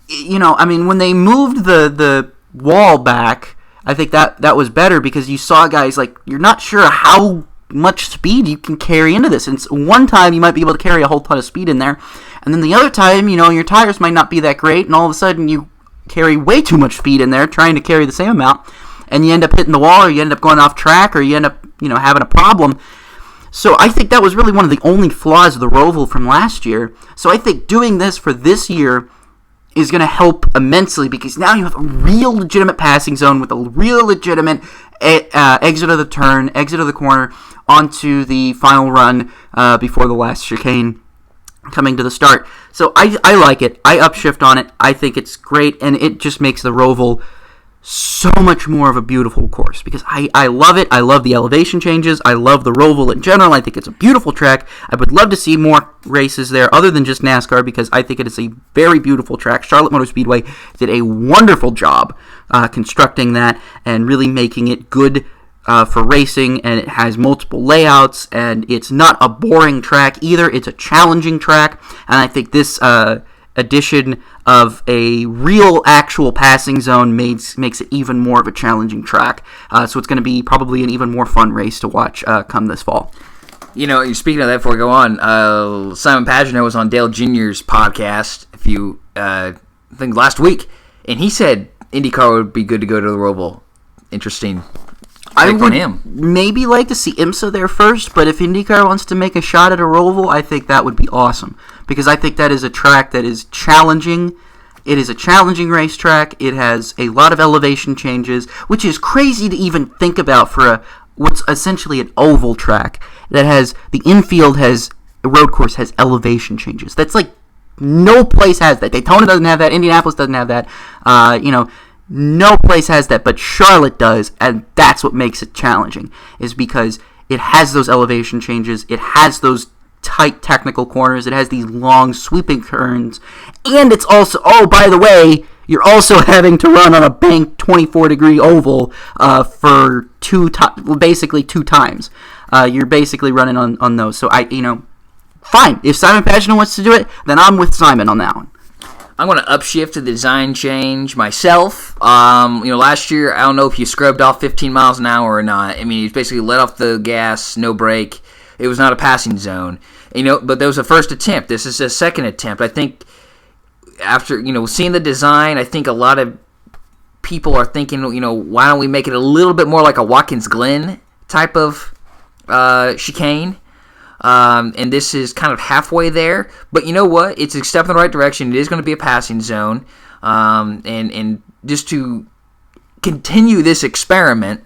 when they moved the wall back, I think that was better because you saw guys you're not sure how much speed you can carry into this. And one time you might be able to carry a whole ton of speed in there, and then the other time, your tires might not be that great, and all of a sudden you carry way too much speed in there trying to carry the same amount, and you end up hitting the wall, or you end up going off track, or you end up having a problem. So I think that was really one of the only flaws of the Roval from last year. So I think doing this for this year is going to help immensely because now you have a real legitimate passing zone with a real legitimate exit of the turn, exit of the corner, onto the final run before the last chicane coming to the start. So I like it. I upshift on it. I think it's great, and it just makes the Roval so much more of a beautiful course because I love it. I love the elevation changes. I love the Roval in general. I think it's a beautiful track. I would love to see more races there other than just NASCAR because I think it is a very beautiful track. Charlotte Motor Speedway did a wonderful job constructing that and really making it good for racing, and it has multiple layouts, and it's not a boring track either. It's a challenging track, and I think this addition of a real actual passing zone makes it even more of a challenging track. So it's going to be probably an even more fun race to watch come this fall. Speaking of that, before we go on, Simon Pagenaud was on Dale Jr.'s podcast I think last week, and he said IndyCar would be good to go to the Roval. Interesting. I would maybe like to see IMSA there first, but if IndyCar wants to make a shot at a Roval, I think that would be awesome. Because I think that is a track that is challenging. It is a challenging racetrack. It has a lot of elevation changes, which is crazy to even think about for what's essentially an oval track that has the infield has the road course has elevation changes. That's no place has that. Daytona doesn't have that. Indianapolis doesn't have that. No place has that, but Charlotte does, and that's what makes it challenging, is because it has those elevation changes, it has those tight technical corners. It has these long sweeping turns, and it's also, oh, by the way, you're also having to run on a banked 24-degree oval for basically two times. You're basically running on those. So fine. If Simon Pagenaud wants to do it, then I'm with Simon on that one. I'm going to upshift to the design change myself. Last year, I don't know if you scrubbed off 15 miles an hour or not. I mean, you basically let off the gas, no brake. It was not a passing zone. But that was a first attempt. This is a second attempt. I think after, seeing the design, I think a lot of people are thinking, why don't we make it a little bit more like a Watkins Glen type of chicane? And this is kind of halfway there. But you know what? It's a step in the right direction. It is going to be a passing zone. And just to continue this experiment,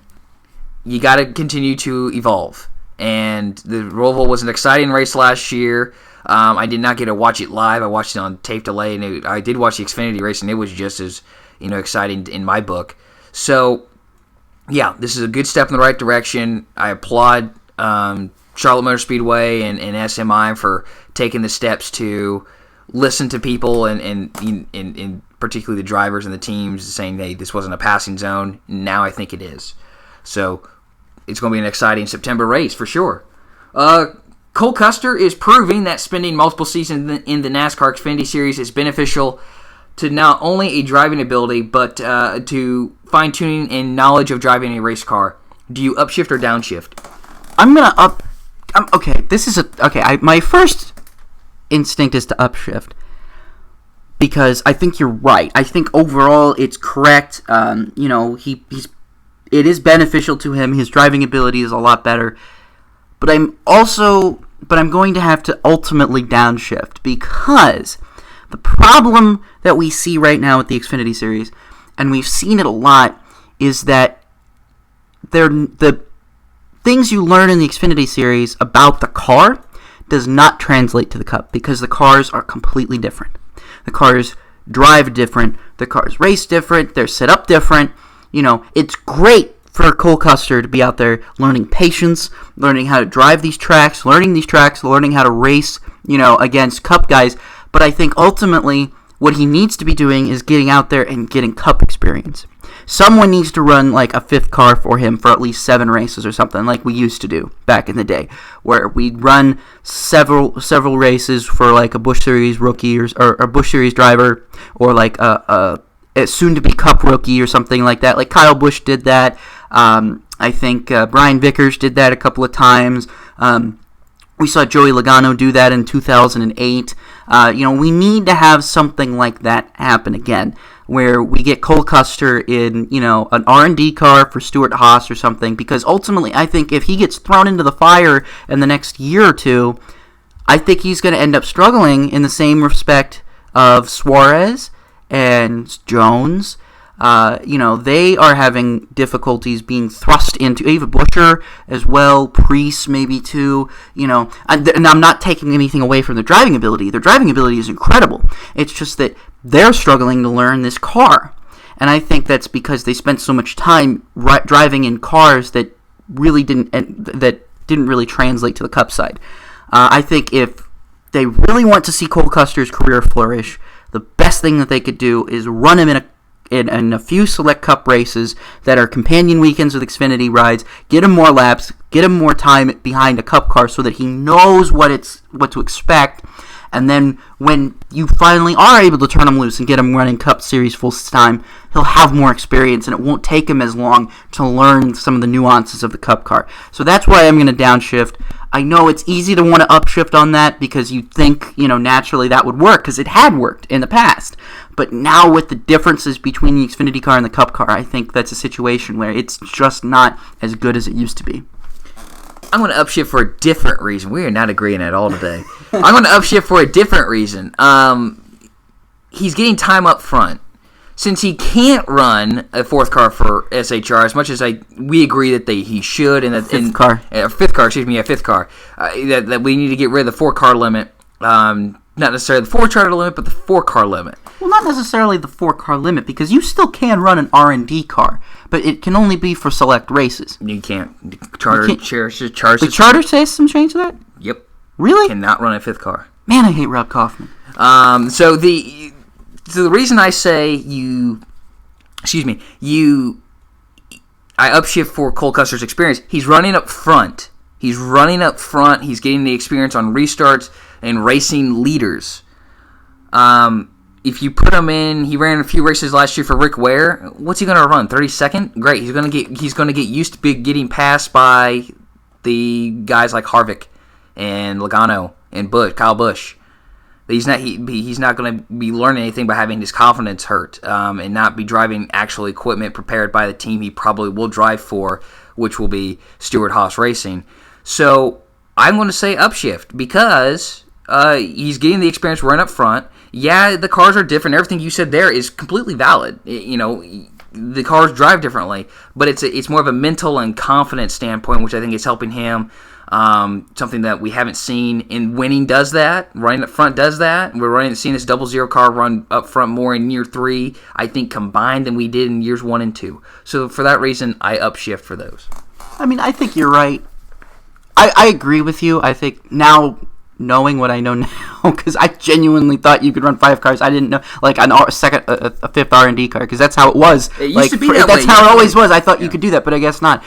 you got to continue to evolve. And the Roval was an exciting race last year. I did not get to watch it live. I watched it on tape delay, and I did watch the Xfinity race, and it was just as exciting in my book. So, yeah, this is a good step in the right direction. I applaud Charlotte Motor Speedway and SMI for taking the steps to listen to people and particularly the drivers and the teams saying, hey, this wasn't a passing zone. Now I think it is. So it's going to be an exciting September race for sure. Cole Custer is proving that spending multiple seasons in the NASCAR Xfinity Series is beneficial to not only a driving ability, but to fine-tuning and knowledge of driving a race car. Do you upshift or downshift? I'm going to up... okay, my first instinct is to upshift because I think you're right. I think overall it's correct. It is beneficial to him. His driving ability is a lot better. But I'm going to have to ultimately downshift because the problem that we see right now with the Xfinity Series, and we've seen it a lot, is that the things you learn in the Xfinity Series about the car does not translate to the Cup because the cars are completely different. The cars drive different. The cars race different. They're set up different. It's great for Cole Custer to be out there learning patience, learning how to drive these tracks, learning how to race, against Cup guys. But I think ultimately what he needs to be doing is getting out there and getting Cup experience. Someone needs to run like a fifth car for him for at least 7 races or something like we used to do back in the day, where we'd run several races for like a Busch Series rookie or a Busch Series driver or like a soon-to-be Cup rookie or something like that. Like Kyle Busch did that. I think Brian Vickers did that a couple of times. We saw Joey Logano do that in 2008. We need to have something like that happen again, where we get Cole Custer in, an R&D car for Stuart Haas or something, because ultimately I think if he gets thrown into the fire in the next year or two, I think he's going to end up struggling in the same respect of Suarez and Jones. They are having difficulties being thrust into Ava Buscher as well, Preece maybe too, and I'm not taking anything away from their driving ability. Their driving ability is incredible. It's just that they're struggling to learn this car. And I think that's because they spent so much time driving in cars that didn't really translate to the Cup side. I think if they really want to see Cole Custer's career flourish, the best thing that they could do is run him in a few select Cup races that are companion weekends with Xfinity rides, get him more laps, get him more time behind a Cup car so that he knows what to expect. And then when you finally are able to turn him loose and get him running Cup Series full time, he'll have more experience and it won't take him as long to learn some of the nuances of the Cup car. So that's why I'm going to downshift. I know it's easy to want to upshift on that because you think, naturally that would work because it had worked in the past. But now with the differences between the Xfinity car and the Cup car, I think that's a situation where it's just not as good as it used to be. I'm going to upshift for a different reason. We are not agreeing at all today. I'm going to upshift for a different reason. He's getting time up front. Since he can't run a fourth car for SHR, as much as we agree that he should, and that fifth car, that we need to get rid of the 4-car limit. Not necessarily the 4-car limit, but the 4-car limit. Well, not necessarily the 4-car limit, because you still can run an R&D car, but it can only be for select races. You can't. The charter system change that? Yep. Really? Cannot run a fifth car. Man, I hate Rob Kaufman. So the reason I say I upshift for Cole Custer's experience. He's running up front. He's getting the experience on restarts and racing leaders. If you put him in, he ran a few races last year for Rick Ware. What's he going to run? 32nd? Great. He's going to get used to getting passed by the guys like Harvick and Logano and Kyle Busch. He's not going to be learning anything by having his confidence hurt and not be driving actual equipment prepared by the team he probably will drive for, which will be Stewart-Haas Racing. So I'm going to say upshift because he's getting the experience running up front. Yeah, the cars are different. Everything you said there is completely valid. The cars drive differently, but it's more of a mental and confidence standpoint, which I think is helping him. Something that we haven't seen in winning does that. Running up front does that. We're seeing this 0-0 car run up front more in year 3, I think, combined than we did in years 1 and 2. So for that reason, I upshift for those. I mean, I think you're right. I agree with you. I think now, knowing what I know now, because I genuinely thought you could run 5 cars. I didn't know, like a fifth R&D car, because that's how it was. It used to be that way. That's how it always was. I thought you could do that, but I guess not.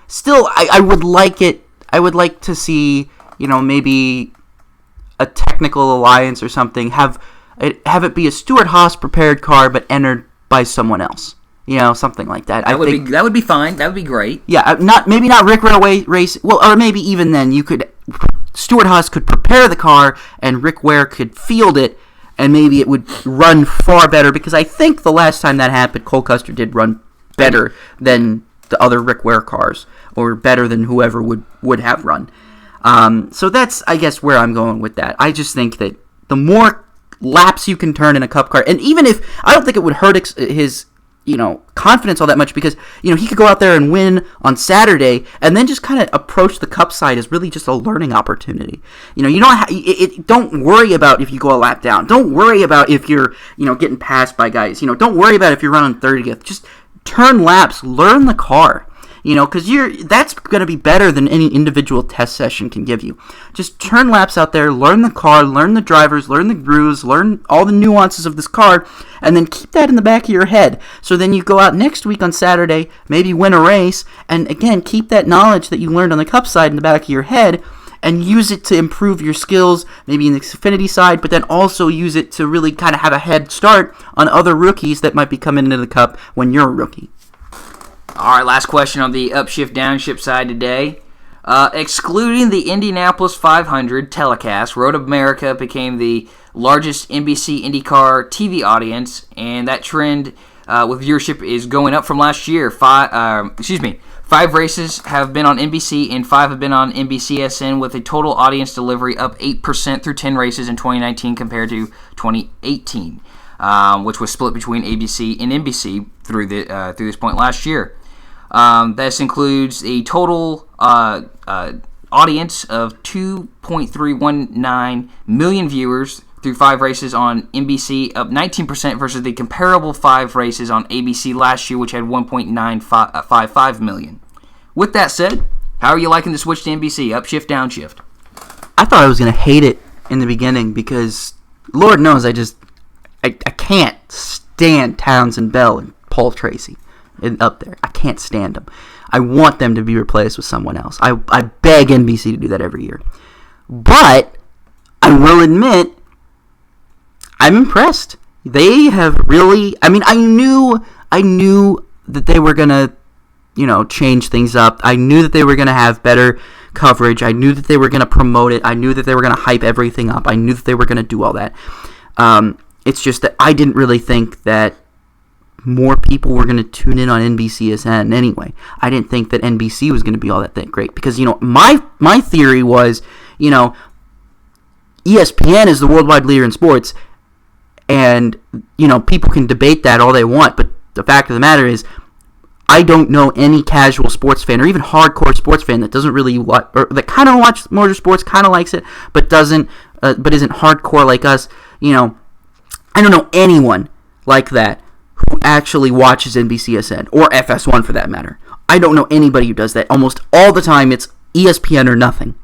Still, I would like it. I would like to see, maybe a technical alliance or something. Have it be a Stewart-Haas prepared car, but entered by someone else. Something like that. That would be fine. That would be great. Yeah, maybe not Rick Ware race. Well, or maybe even then Stewart-Haas could prepare the car and Rick Ware could field it, and maybe it would run far better. Because I think the last time that happened, Cole Custer did run better than the other Rick Ware cars, or better than whoever would have run. So that's, I guess, where I'm going with that. I just think that the more laps you can turn in a Cup car, and even if I don't think it would hurt his confidence all that much, because he could go out there and win on Saturday and then just kind of approach the Cup side as really just a learning opportunity. Don't worry about if you go a lap down. Don't worry about if you're getting passed by guys. Don't worry about if you're running 30th. Just turn laps, learn the car. Because that's going to be better than any individual test session can give you. Just turn laps out there, learn the car, learn the drivers, learn the grooves, learn all the nuances of this car, and then keep that in the back of your head. So then you go out next week on Saturday, maybe win a race, and again, keep that knowledge that you learned on the Cup side in the back of your head, and use it to improve your skills, maybe in the Xfinity side, but then also use it to really kind of have a head start on other rookies that might be coming into the Cup when you're a rookie. All right, last question on the upshift, downshift side today. Excluding the Indianapolis 500 telecast, Road America became the largest NBC IndyCar TV audience, and that trend with viewership is going up from last year. 5 races have been on NBC, and 5 have been on NBCSN, with a total audience delivery up 8% through 10 races in 2019 compared to 2018, which was split between ABC and NBC through this point last year. This includes a total audience of 2.319 million viewers through 5 races on NBC, up 19% versus the comparable 5 races on ABC last year, which had 1.955 million. With that said, how are you liking the switch to NBC? Upshift, downshift? I thought I was going to hate it in the beginning because, Lord knows, I can't stand Townsend Bell and Paul Tracy up there. I can't stand them. I want them to be replaced with someone else. I beg NBC to do that every year. But I will admit, I'm impressed. They have really, I knew that they were going to, change things up. I knew that they were going to have better coverage. I knew that they were going to promote it. I knew that they were going to hype everything up. I knew that they were going to do all that. It's just that I didn't really think that more people were going to tune in on NBCSN anyway. I didn't think that NBC was going to be all that great because, my theory was, ESPN is the worldwide leader in sports, and, people can debate that all they want, but the fact of the matter is, I don't know any casual sports fan or even hardcore sports fan that doesn't really watch, or that kind of watches motorsports, kind of likes it, but isn't hardcore like us. I don't know anyone like that who actually watches NBCSN or FS1 for that matter. I don't know anybody who does that. Almost all the time it's ESPN or nothing.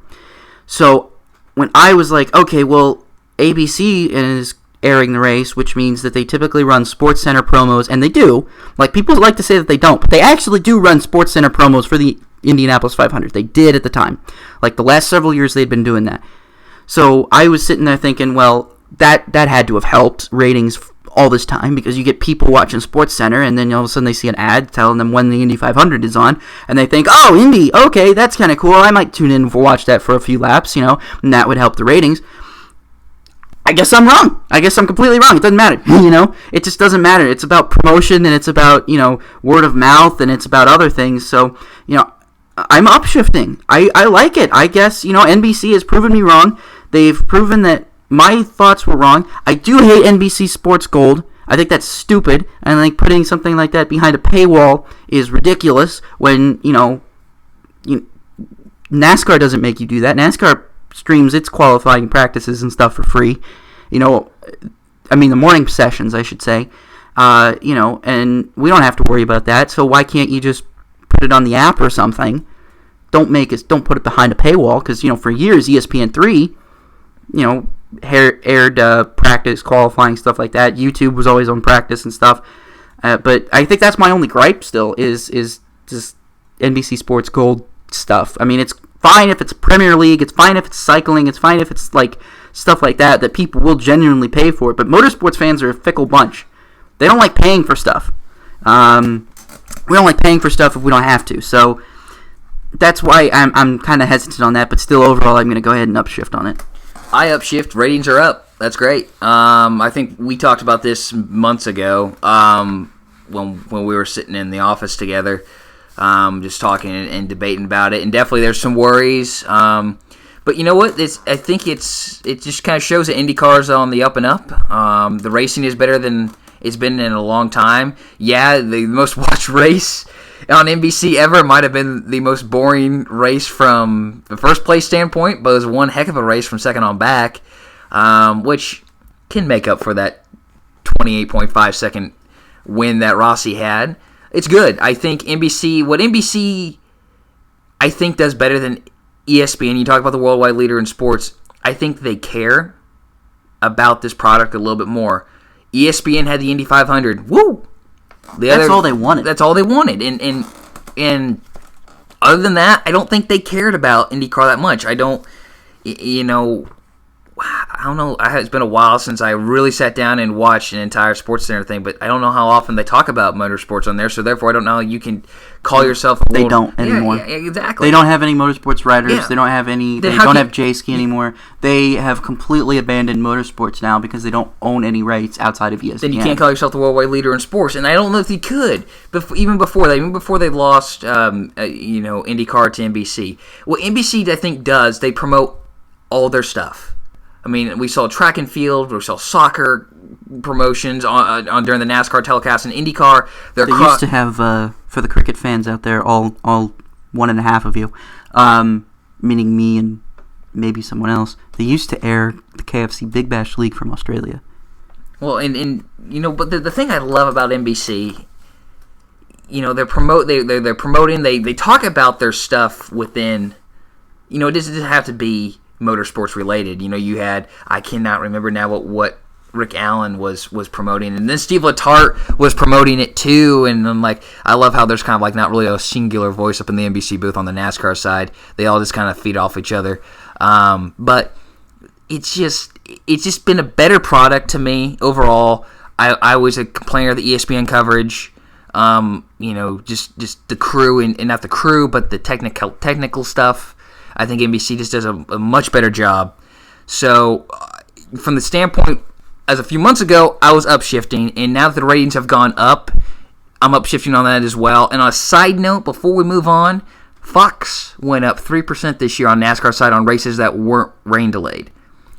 So when I was like, okay, well, ABC is airing the race, which means that they typically run SportsCenter promos, and they do. Like, people like to say that they don't, but they actually do run SportsCenter promos for the Indianapolis 500. They did at the time. Like, the last several years, they'd been doing that. So I was sitting there thinking, well, that had to have helped ratings all this time, because you get people watching SportsCenter, and then all of a sudden they see an ad telling them when the Indy 500 is on, and they think, oh, Indy, okay, that's kind of cool. I might tune in and watch that for a few laps, and that would help the ratings. I guess I'm wrong. I guess I'm completely wrong. It doesn't matter, It just doesn't matter. It's about promotion, and it's about, word of mouth, and it's about other things. So, I'm upshifting. I like it. I guess, NBC has proven me wrong. They've proven that my thoughts were wrong. I do hate NBC Sports Gold. I think that's stupid. I think putting something like that behind a paywall is ridiculous when, NASCAR doesn't make you do that. NASCAR streams its qualifying practices and stuff for free. The morning sessions, I should say. And we don't have to worry about that. So why can't you just put it on the app or something? Don't put it behind a paywall, because, for years, ESPN3, aired practice, qualifying, stuff like that. YouTube was always on practice and stuff. But I think that's my only gripe still is just NBC Sports Gold stuff. I mean, it's fine if it's Premier League, it's fine if it's cycling, it's fine if it's like stuff like that people will genuinely pay for it. But motorsports fans are a fickle bunch. They don't like paying for stuff. We don't like paying for stuff if we don't have to. So that's why I'm kind of hesitant on that. But still, overall, I'm going to go ahead and upshift on it. I upshift. Ratings are up. That's great. I think we talked about this months ago when we were sitting in the office together, just talking and debating about it. And definitely there's some worries. But you know what? I think it just kind of shows that IndyCar is on the up and up. The racing is better than it's been in a long time. Yeah, the most watched race on NBC ever might have been the most boring race from the first place standpoint, but it was one heck of a race from second on back, which can make up for that 28.5 second win that Rossi had. It's good. I think what NBC I think does better than ESPN, you talk about the worldwide leader in sports, I think they care about this product a little bit more. ESPN had the Indy 500. Woo! That's all they wanted. That's all they wanted. And other than that, I don't think they cared about IndyCar that much. I don't know. It's been a while since I really sat down and watched an entire SportsCenter thing, but I don't know how often they talk about motorsports on there, so therefore I don't know how you can call yourself a They don't anymore. Yeah, exactly. They don't have any motorsports writers. Yeah. They don't have any. They don't have J-Ski anymore. They have completely abandoned motorsports now because they don't own any rights outside of ESPN. Then you can't call yourself the worldwide leader in sports, and I don't know if you could. Even before they lost, IndyCar to NBC. What NBC I think does, they promote all their stuff. I mean, we saw track and field, we saw soccer promotions on during the NASCAR telecast, and IndyCar. They used to have, for the cricket fans out there, all 1.5 of you, meaning me and maybe someone else. They used to air the KFC Big Bash League from Australia. Well, but the thing I love about NBC, they're promoting. They talk about their stuff within. It doesn't have to be motorsports related. You had, I cannot remember now what Rick Allen was promoting, and then Steve Letarte was promoting it too. And I'm like, I love how there's kind of like not really a singular voice up in the NBC booth on the NASCAR side. They all just kind of feed off each other. But it's just been a better product to me overall. I was a complainer of the ESPN coverage. Just the crew and not the crew, but the technical stuff. I think NBC just does a much better job. So, from the standpoint, as a few months ago, I was upshifting, and now that the ratings have gone up, I'm upshifting on that as well. And on a side note, before we move on, Fox went up 3% this year on NASCAR side on races that weren't rain delayed.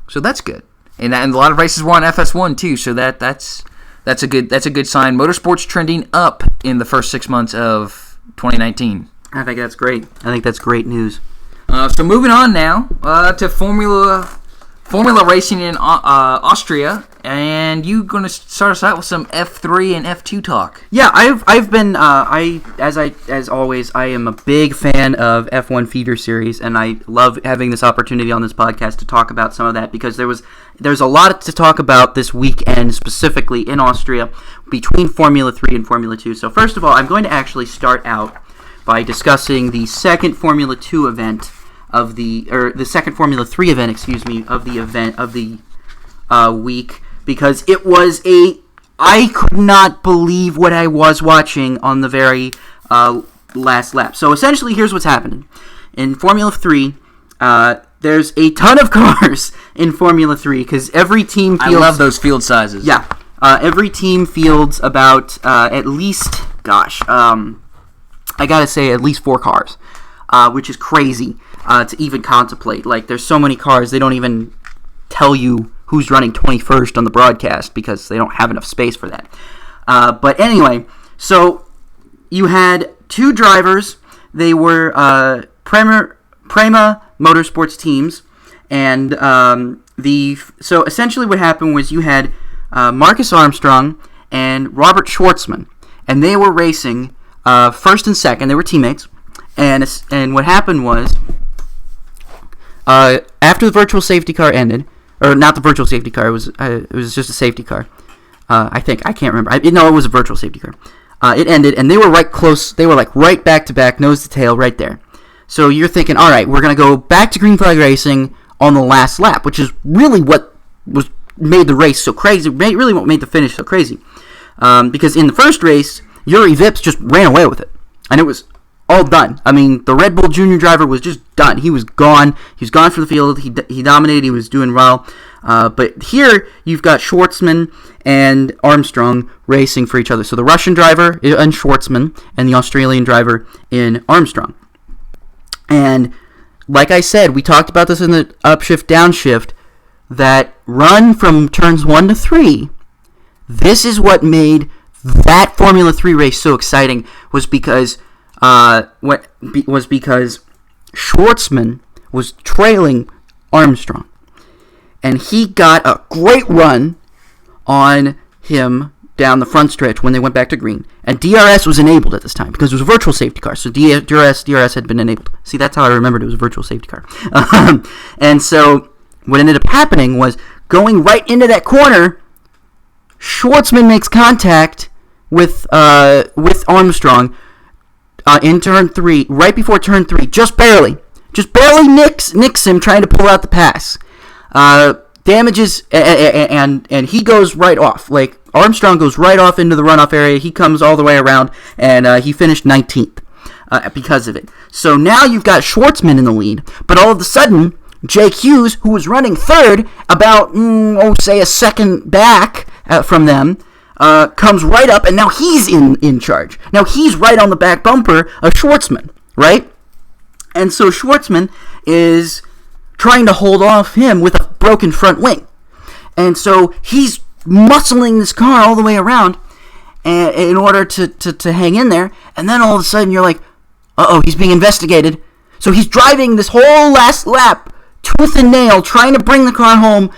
So that's good. And a lot of races were on FS1 too, so that's a good sign. Motorsports trending up in the first 6 months of 2019. I think that's great. I think that's great news. So moving on now to Formula Formula racing in Austria, and you're going to start us out with some F3 and F2 talk. Yeah, I've been as always, I am a big fan of F1 feeder series, and I love having this opportunity on this podcast to talk about some of that because there's a lot to talk about this weekend, specifically in Austria, between Formula 3 and Formula 2. So first of all, I'm going to actually start out by discussing the second Formula 2 event the second Formula 3 event, of the week, because it was I could not believe what I was watching on the very last lap. So essentially, here's what's happening. In Formula 3, there's a ton of cars in Formula 3, because every team fields... I love those field sizes. Yeah. Every team fields about, at least, I gotta say, at least 4 cars, which is crazy. To even contemplate. Like, there's so many cars, they don't even tell you who's running 21st on the broadcast because they don't have enough space for that. But anyway, so you had 2 drivers. They were Prema Motorsports teams. And so essentially what happened was you had Marcus Armstrong and Robert Schwartzman. And they were racing first and second. They were teammates. And what happened was... after the virtual safety car ended, or not the virtual safety car, it was just a safety car. I can't remember. It was a virtual safety car. It ended, and they were right close. They were like right back to back, nose to tail, right there. So you're thinking, all right, we're gonna go back to green flag racing on the last lap, which is really what made the race so crazy. Really, what made the finish so crazy. Because in the first race, Yuri Vips just ran away with it, and it was all done. I mean, the Red Bull Junior driver was just done. He was gone. He was gone from the field. He dominated. He was doing well. But here, you've got Schwartzman and Armstrong racing for each other. So the Russian driver in Schwartzman and the Australian driver in Armstrong. And like I said, we talked about this in the upshift, downshift, that run from turns 1 to 3, this is what made that Formula 3 race so exciting, was because Schwartzman was trailing Armstrong, and he got a great run on him down the front stretch when they went back to green. And DRS was enabled at this time because it was a virtual safety car, so DRS had been enabled. See, that's how I remembered it was a virtual safety car. And so what ended up happening was, going right into that corner, Schwartzman makes contact with Armstrong in turn 3, right before turn 3, just barely nicks him trying to pull out the pass. Damages, and he goes right off. Like, Armstrong goes right off into the runoff area. He comes all the way around, and he finished 19th because of it. So now you've got Schwartzman in the lead, but all of a sudden, Jake Hughes, who was running third, about, say a second back from them, comes right up, and now he's in charge. Now he's right on the back bumper of Schwartzman, right? And so Schwartzman is trying to hold off him with a broken front wing. And so he's muscling this car all the way around in order to hang in there. And then all of a sudden you're like, uh-oh, he's being investigated. So he's driving this whole last lap, tooth and nail, trying to bring the car home,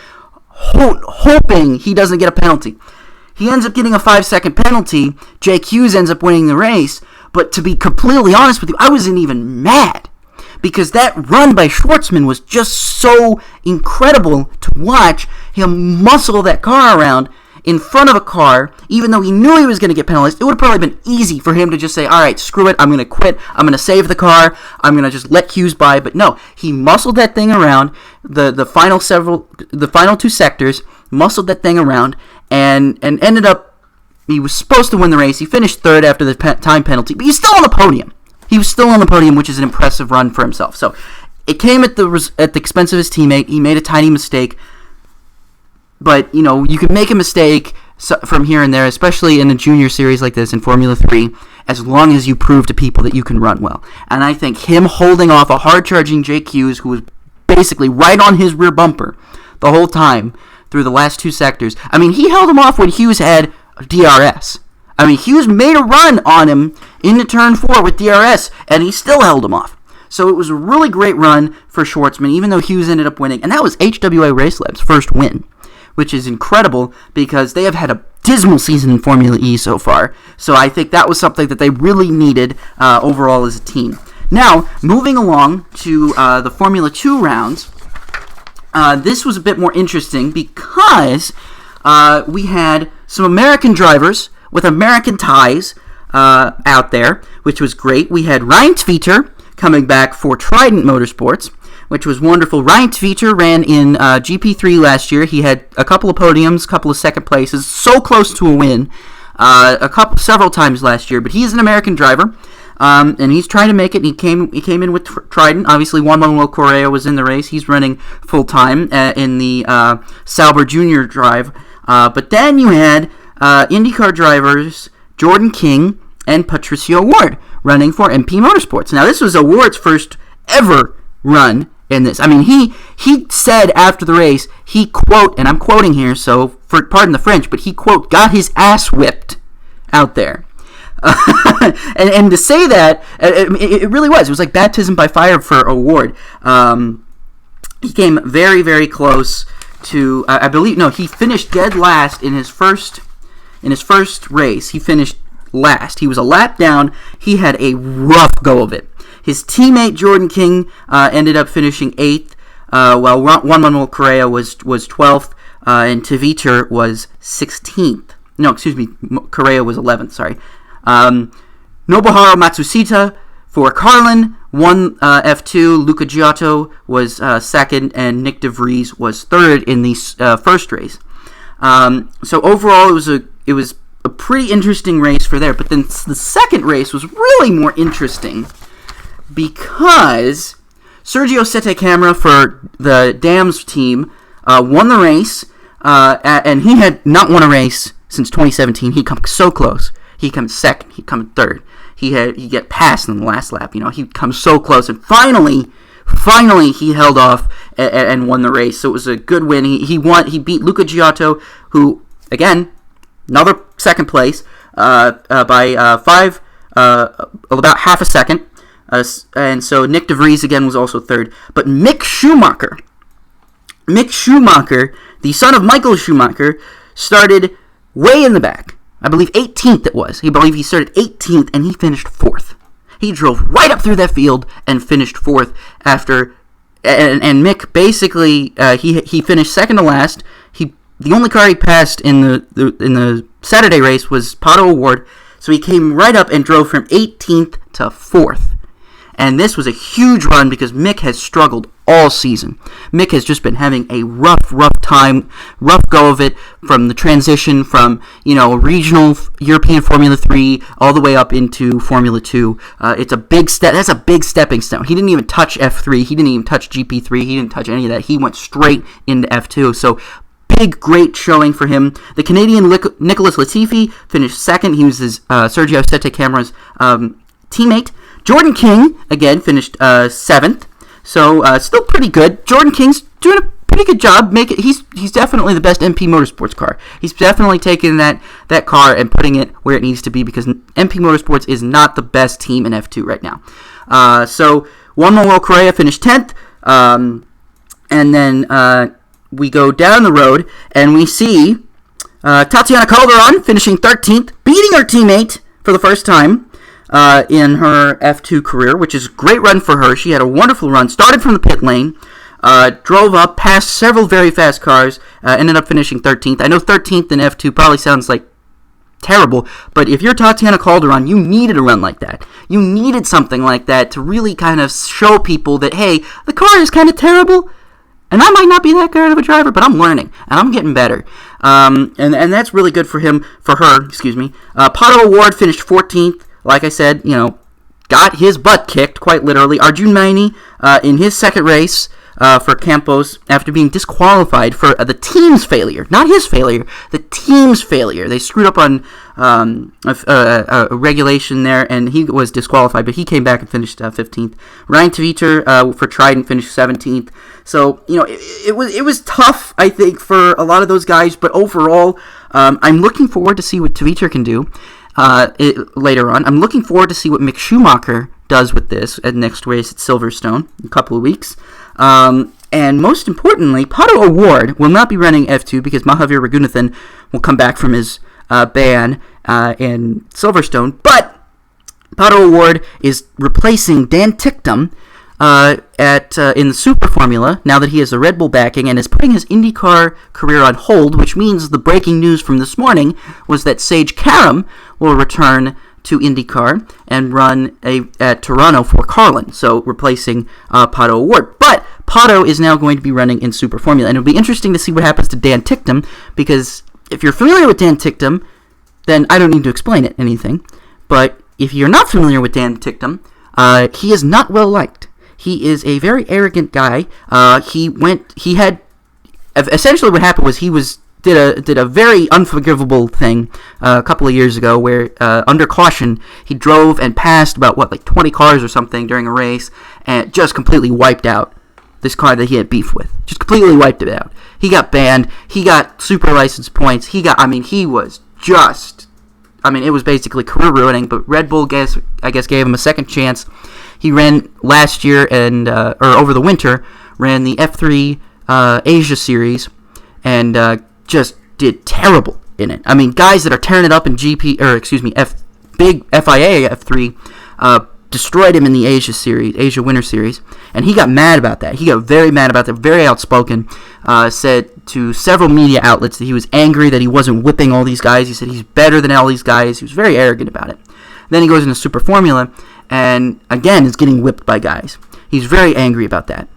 hoping he doesn't get a penalty. He ends up getting a 5-second penalty. Jake Hughes ends up winning the race. But to be completely honest with you, I wasn't even mad, because that run by Schwartzman was just so incredible to watch him muscle that car around in front of a car, even though he knew he was going to get penalized. It would have probably been easy for him to just say, all right, screw it, I'm going to quit, I'm going to save the car, I'm going to just let Hughes by. But no, he muscled that thing around, the final 2 sectors, muscled that thing around, and ended up, he was supposed to win the race. He finished third after the time penalty, but he's still on the podium. He was still on the podium, which is an impressive run for himself. So it came at the expense of his teammate. He made a tiny mistake, but you can make a mistake from here and there, especially in a junior series like this in Formula 3, as long as you prove to people that you can run well. And I think him holding off a hard-charging Jake Hughes, who was basically right on his rear bumper the whole time through the last 2 sectors. I mean, he held him off when Hughes had DRS. I mean, Hughes made a run on him into turn 4 with DRS, and he still held him off. So it was a really great run for Schwartzman, even though Hughes ended up winning. And that was HWA Race Lab's first win, which is incredible because they have had a dismal season in Formula E so far. So I think that was something that they really needed overall as a team. Now, moving along to the Formula 2 rounds, this was a bit more interesting because we had some American drivers with American ties out there, which was great. We had Ryan Tveter coming back for Trident Motorsports, which was wonderful. Ryan Tveter ran in GP3 last year. He had a couple of podiums, a couple of second places, so close to a win several times last year. But he's an American driver, and he's trying to make it. He came in with Trident. Obviously, Juan Manuel Correa was in the race. He's running full time in the Sauber Junior drive. But then you had IndyCar drivers Jordan King and Patricio Ward running for MP Motorsports. Now, this was Ward's first ever run in this. I mean, he said after the race, he, quote, and I'm quoting here, so pardon the French, but he, quote, got his ass whipped out there. And to say that, it really was. It was like baptism by fire for Ward. He came very, very close to, I believe, no, he finished dead last in his first race. He finished last. He was a lap down. He had a rough go of it. His teammate Jordan King ended up finishing 8th, while Juan Manuel Correa was 12th, and Tveter was 16th. No, excuse me, Correa was 11th, sorry. Nobuharu Matsushita for Carlin won F2. Luca Giotto was second, and Nick DeVries was third in the first race. So overall, it was a pretty interesting race for there. But then the second race was really more interesting because Sergio Sette Camera for the Dams team won the race, and he had not won a race since 2017. He comes so close. He comes second. He comes third. He get passed in the last lap. He comes so close, and finally he held off and won the race. So it was a good win. He won. He beat Luca Giotto, who again another second place by about half a second. And so Nick DeVries again was also third. But Mick Schumacher, the son of Michael Schumacher, started way in the back. I believe 18th it was. I believe he started 18th and he finished 4th. He drove right up through that field and finished 4th after. And Mick basically he finished second to last. The only car he passed in the Saturday race was Pato O'Ward, so he came right up and drove from 18th to 4th. And this was a huge run because Mick has struggled all season. Mick has just been having a rough time, rough go of it from the transition from, regional European Formula 3 all the way up into Formula 2. It's a big step. That's a big stepping stone. He didn't even touch F3. He didn't even touch GP3. He didn't touch any of that. He went straight into F2. So big, great showing for him. The Canadian Nicholas Latifi finished second. He was his Sergio Sette Camera's teammate. Jordan King, again, finished 7th. So, still pretty good. Jordan King's doing a pretty good job. He's definitely the best MP Motorsports car. He's definitely taking that car and putting it where it needs to be because MP Motorsports is not the best team in F2 right now. So, Juan Manuel Correa finished 10th. And then we go down the road and we see Tatiana Calderon finishing 13th, beating her teammate for the first time in her F2 career, which is a great run for her. She had a wonderful run, started from the pit lane, drove up, passed several very fast cars, ended up finishing 13th. I know 13th in F2 probably sounds like terrible, but if you're Tatiana Calderon, you needed a run like that. You needed something like that to really kind of show people that, hey, the car is kind of terrible, and I might not be that good of a driver, but I'm learning, and I'm getting better. And that's really good for her. Pato O'Ward finished 14th. Like I said, got his butt kicked, quite literally. Arjun Maini, in his second race for Campos, after being disqualified for the team's failure. Not his failure, the team's failure. They screwed up on a regulation there, and he was disqualified, but he came back and finished 15th. Ryan Tveter for Trident finished 17th. So, it was tough, I think, for a lot of those guys, but overall, I'm looking forward to see what Tveter can do. Later on. I'm looking forward to see what Mick Schumacher does with this at next race at Silverstone in a couple of weeks. And most importantly, Pato O'Ward will not be running F2 because Mahavir Raghunathan will come back from his ban in Silverstone. But Pato O'Ward is replacing Dan Ticktum in the Super Formula now that he has the Red Bull backing and is putting his IndyCar career on hold, which means the breaking news from this morning was that Sage Karam will return to IndyCar and run at Toronto for Carlin, so replacing Pato O'Ward. But Pato is now going to be running in Super Formula, and it'll be interesting to see what happens to Dan Ticktum, because if you're familiar with Dan Ticktum, then I don't need to explain anything. But if you're not familiar with Dan Ticktum, he is not well liked. He is a very arrogant guy. Essentially what happened was he did a very unforgivable thing a couple of years ago where under caution he drove and passed about 20 cars or something during a race and just completely wiped out this car that he had beef with. Just completely wiped it out. He got banned. He got super license points. It was basically career ruining, but Red Bull I guess gave him a second chance. He ran last year or over the winter, ran the F3 Asia Series and just did terrible in it. I mean, guys that are tearing it up in big FIA F3 destroyed him in the Asia Winter Series, and he got mad about that. He got very mad about that, very outspoken, said to several media outlets that he was angry that he wasn't whipping all these guys. He said he's better than all these guys. He was very arrogant about it. Then he goes into Super Formula, and again is getting whipped by guys. He's very angry about that.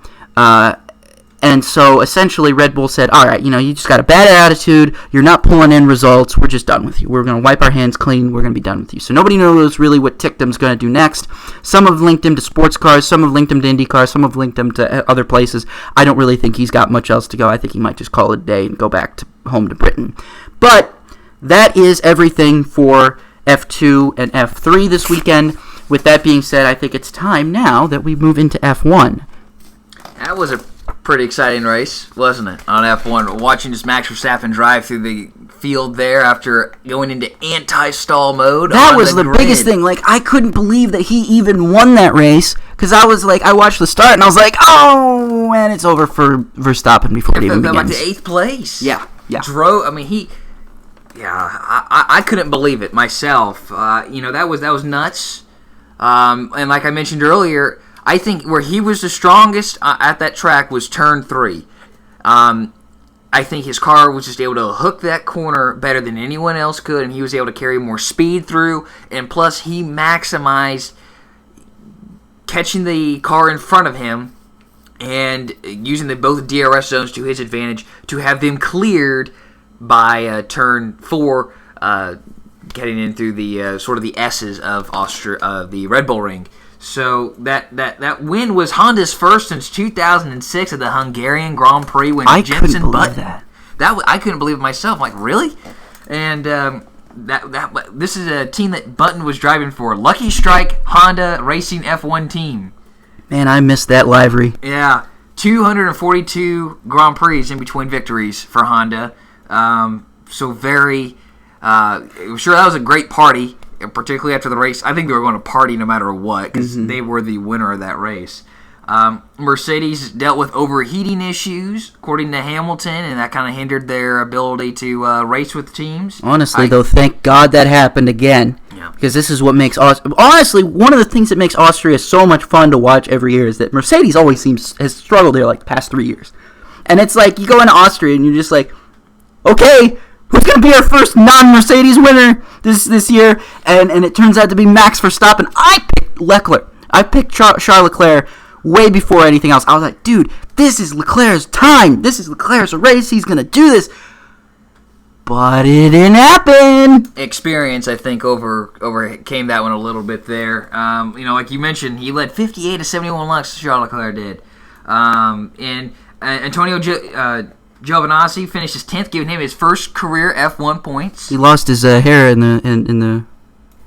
And so essentially Red Bull said, all right, you just got a bad attitude. You're not pulling in results. We're just done with you. We're going to wipe our hands clean. We're going to be done with you. So nobody knows really what Ticktum's going to do next. Some have linked him to sports cars. Some have linked him to IndyCar. Some have linked him to other places. I don't really think he's got much else to go. I think he might just call it a day and go back home to Britain. But that is everything for F2 and F3 this weekend. With that being said, I think it's time now that we move into F1. That was a pretty exciting race, wasn't it, on F1? Watching just Max Verstappen drive through the field there after going into anti-stall mode. That was the biggest thing. I couldn't believe that he even won that race, because I watched the start, and I was like, oh, and it's over for Verstappen before it even begins. To 8th place. Yeah. I couldn't believe it myself. That was nuts. And like I mentioned earlier, I think where he was the strongest at that track was turn 3. I think his car was just able to hook that corner better than anyone else could, and he was able to carry more speed through, and plus he maximized catching the car in front of him and using both DRS zones to his advantage to have them cleared by turn 4, getting in through the sort of the S's of the Red Bull Ring. So that win was Honda's first since 2006 at the Hungarian Grand Prix when Jenson Button. I couldn't believe it myself. I'm like, really? And this is a team that Button was driving for. Lucky Strike Honda Racing F1 team. Man, I missed that livery. Yeah, 242 Grand Prix in between victories for Honda. So very, I'm sure that was a great party. Particularly after the race, I think they were going to party no matter what because they were the winner of that race. Mercedes dealt with overheating issues, according to Hamilton, and that kind of hindered their ability to race with teams. Honestly, though, thank God that happened again. Yeah. Because this is what makes honestly, one of the things that makes Austria so much fun to watch every year is that Mercedes always has struggled there the past 3 years. And it's like, you go into Austria and you're just like, okay, who's going to be our first non-Mercedes winner this year? And it turns out to be Max Verstappen. I picked Leclerc. I picked Charles Leclerc way before anything else. I was like, dude, this is Leclerc's time. This is Leclerc's race. He's going to do this. But it didn't happen. Experience, I think, overcame that one a little bit there. Like you mentioned, he led 58 to 71 laps, Charles Leclerc did. And Antonio Giovinazzi finished his 10th, giving him his first career F1 points. He lost his hair in the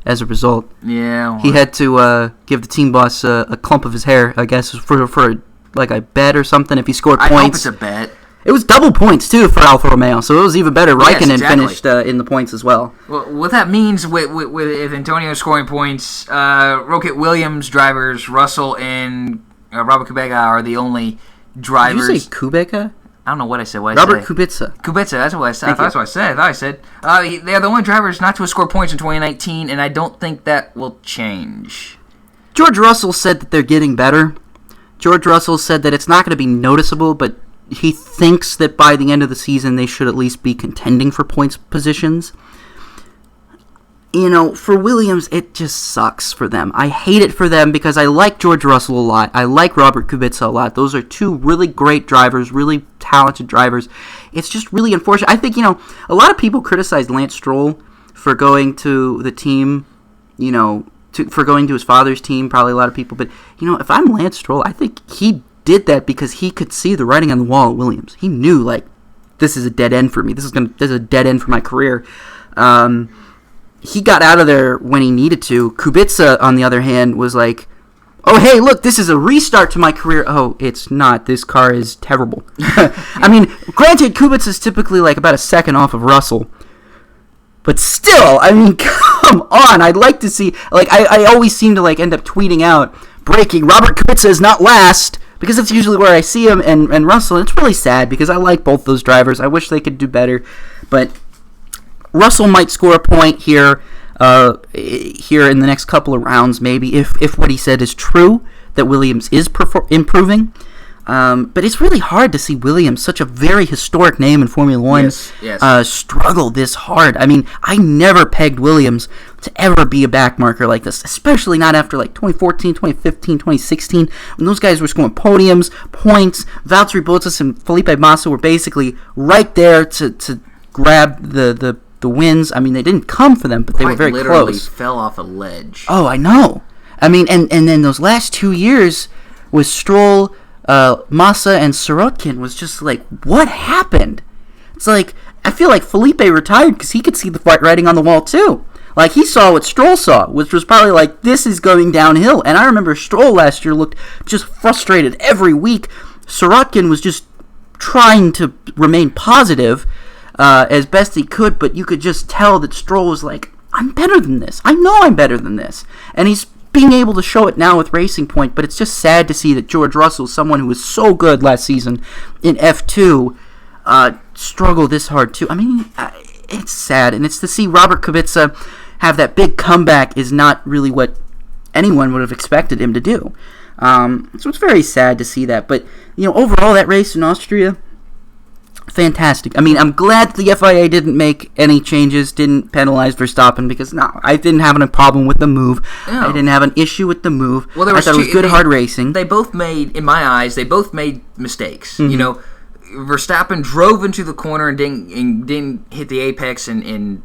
as a result. Yeah, well, he had to give the team boss a clump of his hair, I guess, for like a bet or something. If he scored points, I hope it's a bet. It was double points, too, for Alfa Romeo, so it was even better. Raikkonen finished in the points as well. Well, what that means with Antonio scoring points, Rocket Williams drivers, Russell and Robert Kubica are the only drivers. Did you say Kubica? I don't know what I said. Robert Kubica. Kubica, that's what I said. That's what I said. They are the only drivers not to have scored points in 2019, and I don't think that will change. George Russell said that they're getting better. George Russell said that it's not going to be noticeable, but he thinks that by the end of the season they should at least be contending for points positions. For Williams, it just sucks for them. I hate it for them because I like George Russell a lot. I like Robert Kubica a lot. Those are two really great drivers, really talented drivers. It's just really unfortunate. I think, a lot of people criticized Lance Stroll for going to the team, for going to his father's team, probably a lot of people. But, if I'm Lance Stroll, I think he did that because he could see the writing on the wall at Williams. He knew, this is a dead end for me. This is a dead end for my career. He got out of there when he needed to. Kubica, on the other hand, was like, oh, hey, look, this is a restart to my career. Oh, it's not. This car is terrible. I mean, granted, Kubica is typically about a second off of Russell. But still, I mean, come on. I'd like to see, I always seem to, end up tweeting out, breaking, Robert Kubica is not last, because that's usually where I see him, and Russell. And it's really sad, because I like both those drivers. I wish they could do better. But Russell might score a point here in the next couple of rounds, maybe, if what he said is true, that Williams is improving. But it's really hard to see Williams, such a very historic name in Formula One, struggle this hard. I mean, I never pegged Williams to ever be a backmarker like this, especially not after 2014, 2015, 2016, when those guys were scoring podiums, points. Valtteri Bottas and Felipe Massa were basically right there to grab the wins. I mean, they didn't come for them, but they were very literally close. Fell off a ledge. Oh, I know. I mean, and then those last 2 years with Stroll, Massa, and Sorokin was just what happened? It's I feel like Felipe retired because he could see the writing on the wall too. He saw what Stroll saw, which was probably this is going downhill. And I remember Stroll last year looked just frustrated every week. Sorokin was just trying to remain positive as best he could, but you could just tell that Stroll was I'm better than this. I know I'm better than this. And he's being able to show it now with Racing Point, but it's just sad to see that George Russell, someone who was so good last season in F2, struggle this hard too. I mean, it's sad, and it's to see Robert Kubica have that big comeback is not really what anyone would have expected him to do. So it's very sad to see that. But, overall, that race in Austria, fantastic. I mean, I'm glad the FIA didn't make any changes, didn't penalize Verstappen, because I didn't have a problem with the move. No. I didn't have an issue with the move. Well, I thought it was good, hard racing. They both made, in my eyes, mistakes. Mm-hmm. Verstappen drove into the corner and didn't hit the apex and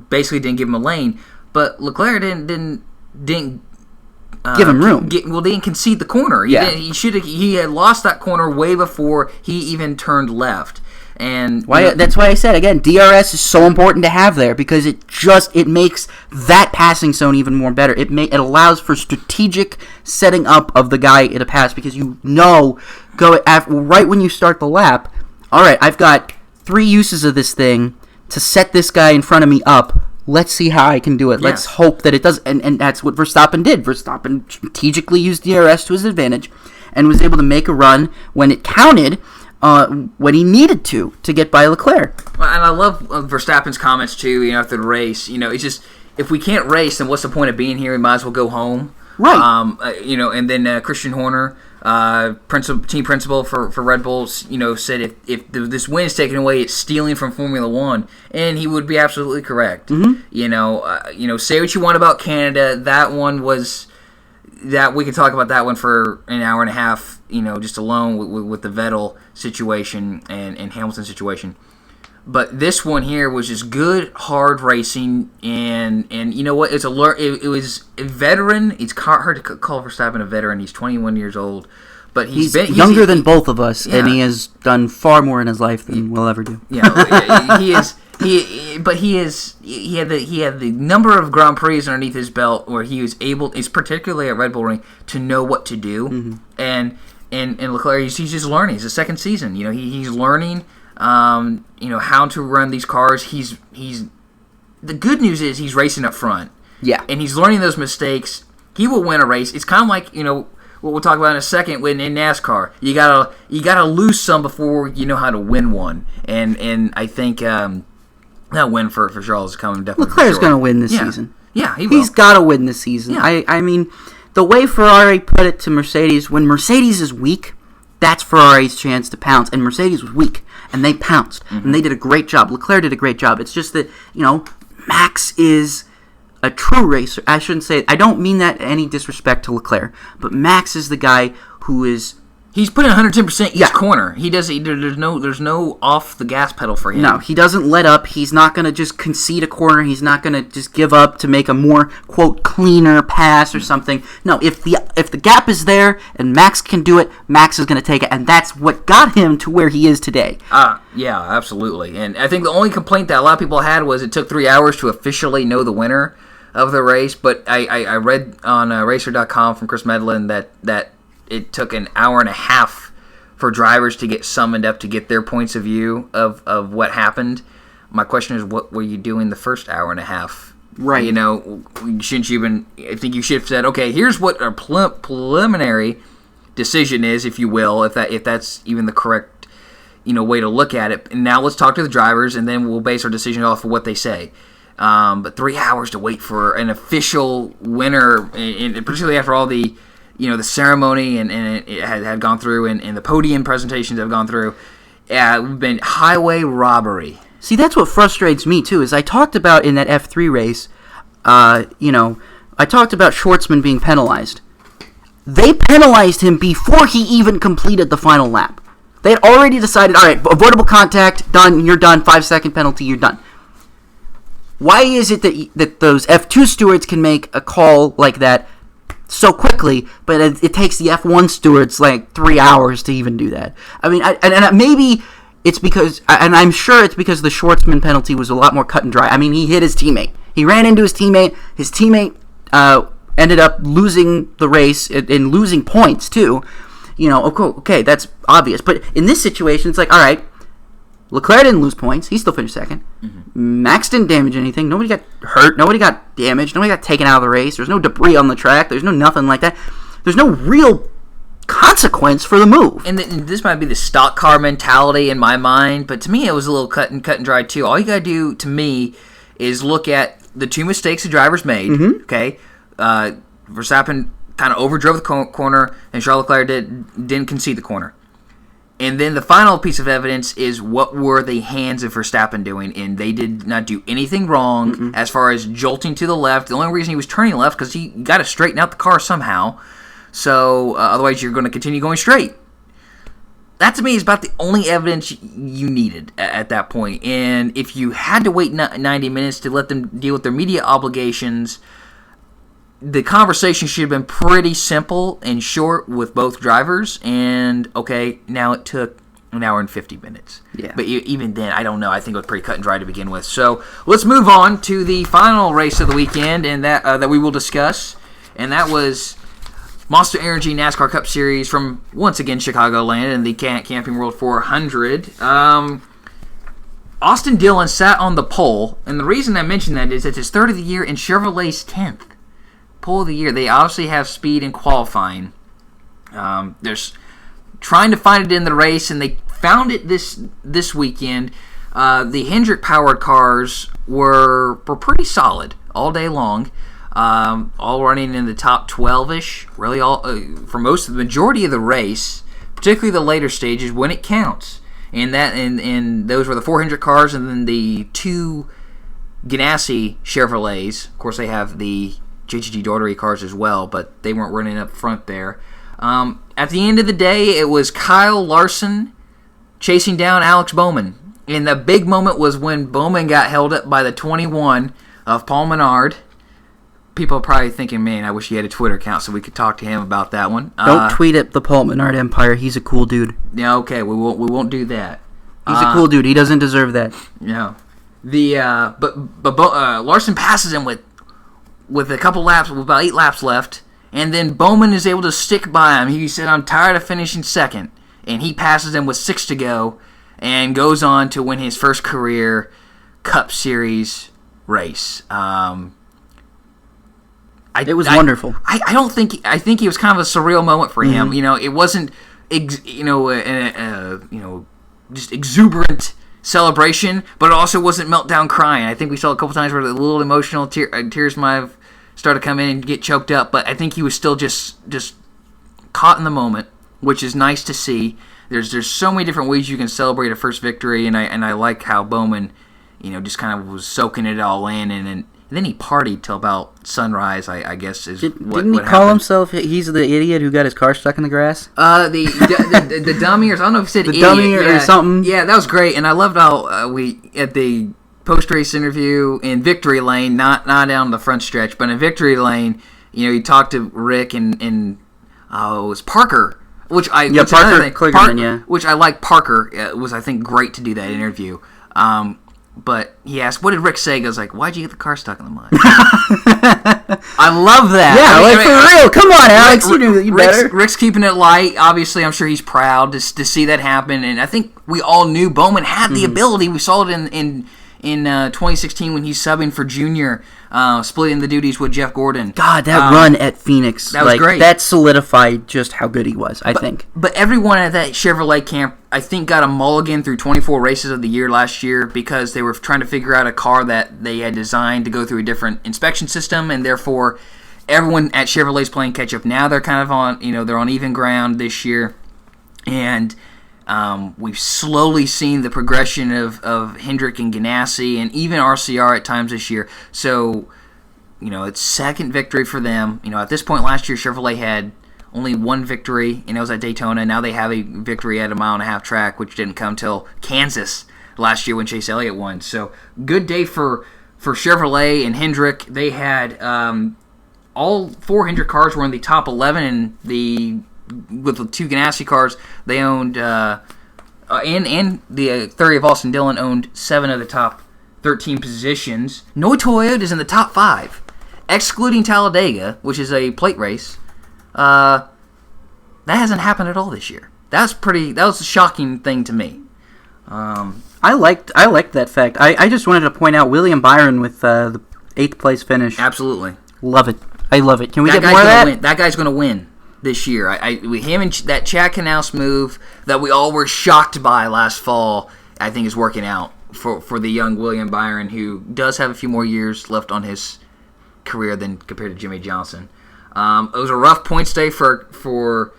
basically didn't give him a lane. But Leclerc didn't give him room. Didn't concede the corner. He had lost that corner way before he even turned left. And that's why I said again, DRS is so important to have there, because it makes that passing zone even more better. It allows for strategic setting up of the guy in a pass, because right when you start the lap. All right, I've got 3 uses of this thing to set this guy in front of me up. Let's see how I can do it. Let's hope that it does. And that's what Verstappen did. Verstappen strategically used DRS to his advantage and was able to make a run when it counted, when he needed to get by Leclerc. Well, and I love Verstappen's comments too. After the race, it's just, if we can't race, then what's the point of being here? We might as well go home. Right. And then Christian Horner, team principal for Red Bull, said if this win is taken away, it's stealing from Formula One, and he would be absolutely correct. Mm-hmm. Say what you want about Canada. That one was that we could talk about that one for an hour and a half. Just alone with the Vettel situation and Hamilton situation. But this one here was just good, hard racing, and you know what? It was a veteran. It's hard to call Verstappen a veteran. He's 21 years old, but he's younger than both of us, and he has done far more in his life than we'll ever do. Yeah, he is. He had the number of Grand Prix underneath his belt where he was able, particularly at Red Bull Ring, to know what to do, mm-hmm. and and Leclerc, he's just learning. It's his second season. He's learning. How to run these cars. He's the good news is he's racing up front. Yeah, and he's learning those mistakes. He will win a race. It's kind of like what we'll talk about in a second. When in NASCAR, you gotta lose some before you know how to win one. And I think that win for Charles is coming definitely. Leclerc's going to win this season. Yeah, he will. He's got to win this season. Yeah. I mean, the way Ferrari put it to Mercedes, when Mercedes is weak, that's Ferrari's chance to pounce. And Mercedes was weak, and they pounced, and they did a great job. Leclerc did a great job. It's just that Max is a true racer. I shouldn't say it. I don't mean that any disrespect to Leclerc, but Max is the guy who is. He's putting 110% each corner. He does. There's no off the gas pedal for him. No, he doesn't let up. He's not going to just concede a corner. He's not going to just give up to make a more quote cleaner pass or something. No, if the gap is there and Max can do it, Max is going to take it, and that's what got him to where he is today. Yeah, absolutely. And I think the only complaint that a lot of people had was it took 3 hours to officially know the winner of the race. But I read on Racer.com from Chris Medlin that it took an hour and a half for drivers to get summoned up to get their points of view of what happened. My question is, what were you doing the first hour and a half? Right. Shouldn't you been? I think you should have said, okay, here's what our preliminary decision is, if you will, if that's even the correct way to look at it. And now let's talk to the drivers, and then we'll base our decision off of what they say. But 3 hours to wait for an official winner, and particularly after all the the ceremony and it had gone through and the podium presentations have gone through. We've been highway robbery. See, that's what frustrates me too. Is I talked about in that F3 race, I talked about Schwartzman being penalized. They penalized him before he even completed the final lap. They had already decided, all right, avoidable contact, done, you're done, 5-second penalty, you're done. Why is it that those F2 stewards can make a call like that so quickly, but it takes the F1 stewards like 3 hours to even do that? I mean, and maybe it's because, and I'm sure it's because the Schwartzman penalty was a lot more cut and dry. I mean, he hit his teammate. He ran into his teammate. His teammate ended up losing the race and losing points too. Okay, that's obvious. But in this situation, it's like, all right, Leclerc didn't lose points. He still finished second. Mm-hmm. Max didn't damage anything. Nobody got hurt. Nobody got damaged. Nobody got taken out of the race. There's no debris on the track. There's no nothing like that. There's no real consequence for the move. And this might be the stock car mentality in my mind, but to me it was a little cut and dry too. All you got to do, to me, is look at the two mistakes the drivers made. Mm-hmm. Okay, Verstappen kind of overdrove the corner, and Charles Leclerc didn't concede the corner. And then the final piece of evidence is what were the hands of Verstappen doing, and they did not do anything wrong as far as jolting to the left. The only reason he was turning left because he got to straighten out the car somehow. So otherwise you're going to continue going straight. That to me is about the only evidence you needed at that point. And if you had to wait 90 minutes to let them deal with their media obligations, the conversation should have been pretty simple and short with both drivers. And, okay, now it took an hour and 50 minutes. Yeah. But even then, I don't know. I think it was pretty cut and dry to begin with. So let's move on to the final race of the weekend and that we will discuss. And that was Monster Energy NASCAR Cup Series from, once again, Chicagoland and the Camping World 400. Austin Dillon sat on the pole. And the reason I mention that is it's his third of the year and Chevrolet's 10th. Pole of the year. They obviously have speed in qualifying. There's trying to find it in the race, and they found it this weekend. The Hendrick powered cars were pretty solid all day long, all running in the top 12ish. Really, all for most of the majority of the race, particularly the later stages when it counts. And those were the 4 Hendrick cars, and then the 2 Ganassi Chevrolets. Of course, they have the JGG Daughtery cars as well, but they weren't running up front there. At the end of the day, it was Kyle Larson chasing down Alex Bowman. And the big moment was when Bowman got held up by the 21 of Paul Menard. People are probably thinking, man, I wish he had a Twitter account so we could talk to him about that one. Don't tweet at the Paul Menard Empire. He's a cool dude. Yeah, okay, we won't do that. He's a cool dude. He doesn't deserve that. No. But Larson passes him with a couple laps, with about 8 laps left, and then Bowman is able to stick by him. He said, "I'm tired of finishing second," and he passes him with 6 to go and goes on to win his first career Cup Series race. It was wonderful. I think it was kind of a surreal moment for him. It wasn't just exuberant celebration, but it also wasn't meltdown crying. I think we saw a couple times where the little emotional tears might have started to come in and get choked up, but I think he was still just caught in the moment, which is nice to see. There's so many different ways you can celebrate a first victory, and I like how Bowman, just kind of was soaking it all in, and then he partied till about sunrise, I guess. Didn't he call himself, he's the idiot who got his car stuck in the grass? The dummy, or I don't know if he said the idiot. Dummy or something. Yeah, that was great, and I loved how we, at the post-race interview in Victory Lane, not down the front stretch, but in Victory Lane, he talked to Rick and it was Parker, which I which I like. Parker was, I think, great to do that interview. But he asked, "What did Rick say?" He goes like, "Why'd you get the car stuck in the mud?" I love that. Yeah, for real. Come on, Alex. You better. Rick's keeping it light. Obviously, I'm sure he's proud to see that happen. And I think we all knew Bowman had the ability. We saw it in 2016 when he's subbing for Junior, splitting the duties with Jeff Gordon. God, that run at Phoenix. That was great. That solidified just how good he was, I think. But everyone at that Chevrolet camp, I think, got a mulligan through 24 races of the year last year because they were trying to figure out a car that they had designed to go through a different inspection system, and therefore everyone at Chevrolet's playing catch-up. Now they're kind of on, they're on even ground this year, and we've slowly seen the progression of Hendrick and Ganassi and even RCR at times this year. So, it's second victory for them. At this point last year, Chevrolet had only one victory, and it was at Daytona. Now they have a victory at a 1.5-mile track, which didn't come till Kansas last year when Chase Elliott won. So, good day for Chevrolet and Hendrick. They had all 4 Hendrick cars were in the top 11, and with the 2 Ganassi cars, they owned, and the 30 of Austin Dillon owned 7 of the top 13 positions. No Toyota is in the top 5, excluding Talladega, which is a plate race. That hasn't happened at all this year. That was a shocking thing to me. I liked that fact. I just wanted to point out William Byron with the 8th place finish. Absolutely. Love it. I love it. Can we get more of that? That guy's going to win this year. With him and that Chad Knaus move that we all were shocked by last fall, I think is working out for the young William Byron, who does have a few more years left on his career than compared to Jimmy Johnson. It was a rough points day for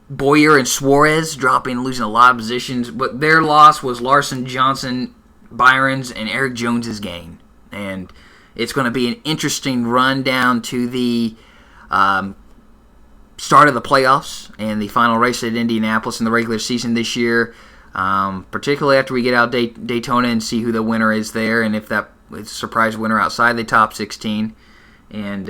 Boyer and Suarez, losing a lot of positions, but their loss was Larson, Johnson, Byron's, and Eric Jones's gain. And it's going to be an interesting run down to the start of the playoffs and the final race at Indianapolis in the regular season this year, particularly after we get out Daytona and see who the winner is there, and if that is a surprise winner outside the top 16. And,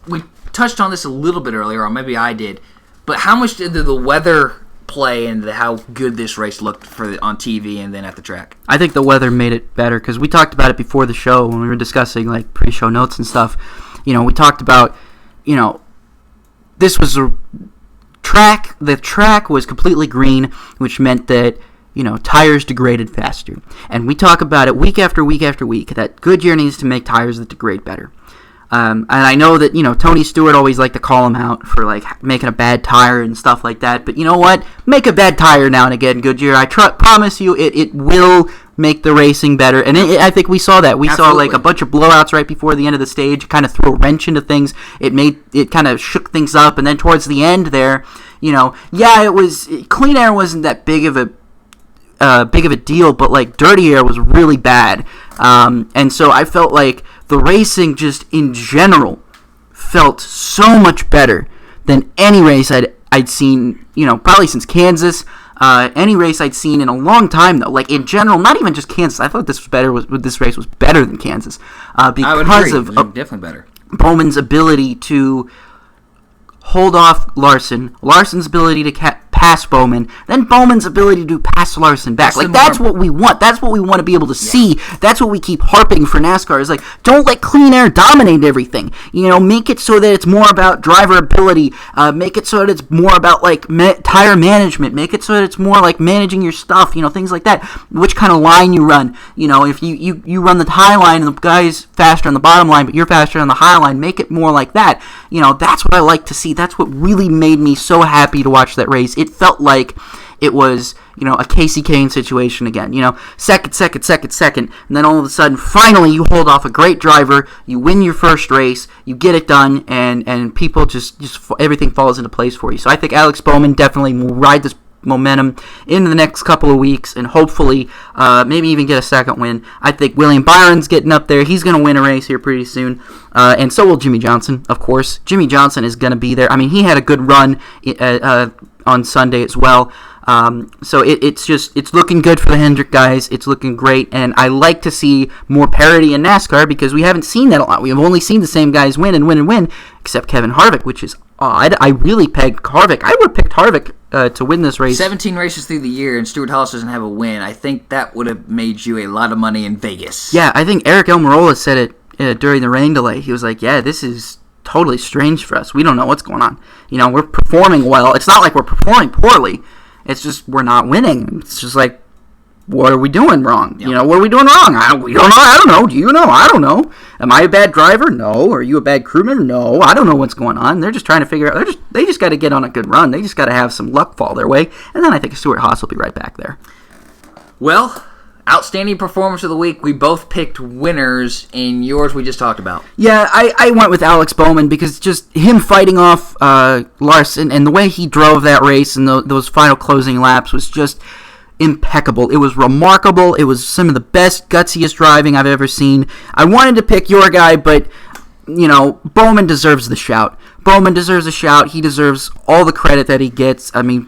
we touched on this a little bit earlier, or maybe I did, but how much did the weather play into how good this race looked on TV and then at the track? I think the weather made it better, because we talked about it before the show when we were discussing pre-show notes and stuff. We talked about, this was a track. The track was completely green, which meant that, tires degraded faster. And we talk about it week after week after week, that Goodyear needs to make tires that degrade better. And I know that, Tony Stewart always liked to call him out for, making a bad tire and stuff like that. But you know what? Make a bad tire now and again, Goodyear. I promise you it will make the racing better. And I think we saw that. We Absolutely. saw, a bunch of blowouts right before the end of the stage, kind of threw a wrench into things. It kind of shook things up. And then towards the end there, clean air wasn't that big of a deal, but, dirty air was really bad. And so I felt like the racing just in general felt so much better than any race I'd seen, probably since Kansas. Any race I'd seen in a long time, though. In general, not even just Kansas. I thought this race was better than Kansas because of definitely better. Bowman's ability to hold off Larson, Larson's ability to past Bowman, then Bowman's ability to pass Larson back. That's what we want. That's what we want to be able to see. That's what we keep harping for NASCAR is don't let clean air dominate everything. Make it so that it's more about driver ability. Make it so that it's more about tire management. Make it so that it's more like managing your stuff. Things like that. Which kind of line you run. If you run the high line and the guy's faster on the bottom line, but you're faster on the high line, make it more like that. That's what I like to see. That's what really made me so happy to watch that race. It felt like it was, a Casey Kane situation again. Second, and then all of a sudden, finally, you hold off a great driver, you win your first race, you get it done, and people just everything falls into place for you. So I think Alex Bowman definitely will ride this momentum into the next couple of weeks and hopefully maybe even get a second win. I think William Byron's getting up there. He's going to win a race here pretty soon. And so will Jimmy Johnson, of course. Jimmy Johnson is going to be there. I mean, he had a good run on Sunday as well. So it's looking good for the Hendrick guys. It's looking great, and I like to see more parity in NASCAR because we haven't seen that a lot. We have only seen the same guys win and win and win, except Kevin Harvick, which is odd. I really pegged Harvick. I would have picked Harvick to win this race. 17 races through the year, and Stuart Hollis doesn't have a win. I think that would have made you a lot of money in Vegas. Yeah, I think Eric Almirola said it during the rain delay. He was like, yeah, this is totally strange for us. We don't know what's going on. We're performing well. It's not like we're performing poorly. It's just we're not winning. It's just like, what are we doing wrong? Yep. What are we doing wrong? We don't know. I don't know. Do you know? I don't know. Am I a bad driver? No. Are you a bad crewman? No. I don't know what's going on. They're just trying to figure out. They just got to get on a good run. They just got to have some luck fall their way, and then I think Stuart Haas will be right back there. Well, outstanding performance of the week. We both picked winners, and yours we just talked about. Yeah, I went with Alex Bowman because just him fighting off Larson and the way he drove that race and those final closing laps was just impeccable. It was remarkable. It was some of the best, gutsiest driving I've ever seen. I wanted to pick your guy, but, Bowman deserves the shout. Bowman deserves a shout. He deserves all the credit that he gets. I mean,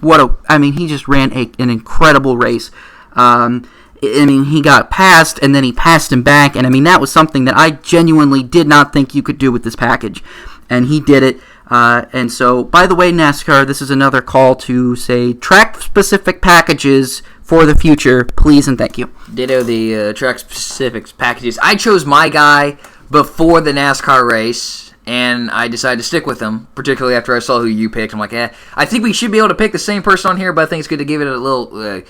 he just ran an incredible race. He got passed, and then he passed him back, and that was something that I genuinely did not think you could do with this package, and he did it. And so, by the way, NASCAR, this is another call to say track-specific packages for the future, please and thank you. Ditto the track-specific packages. I chose my guy before the NASCAR race, and I decided to stick with him, particularly after I saw who you picked. I'm like, I think we should be able to pick the same person on here, but I think it's good to give it a little...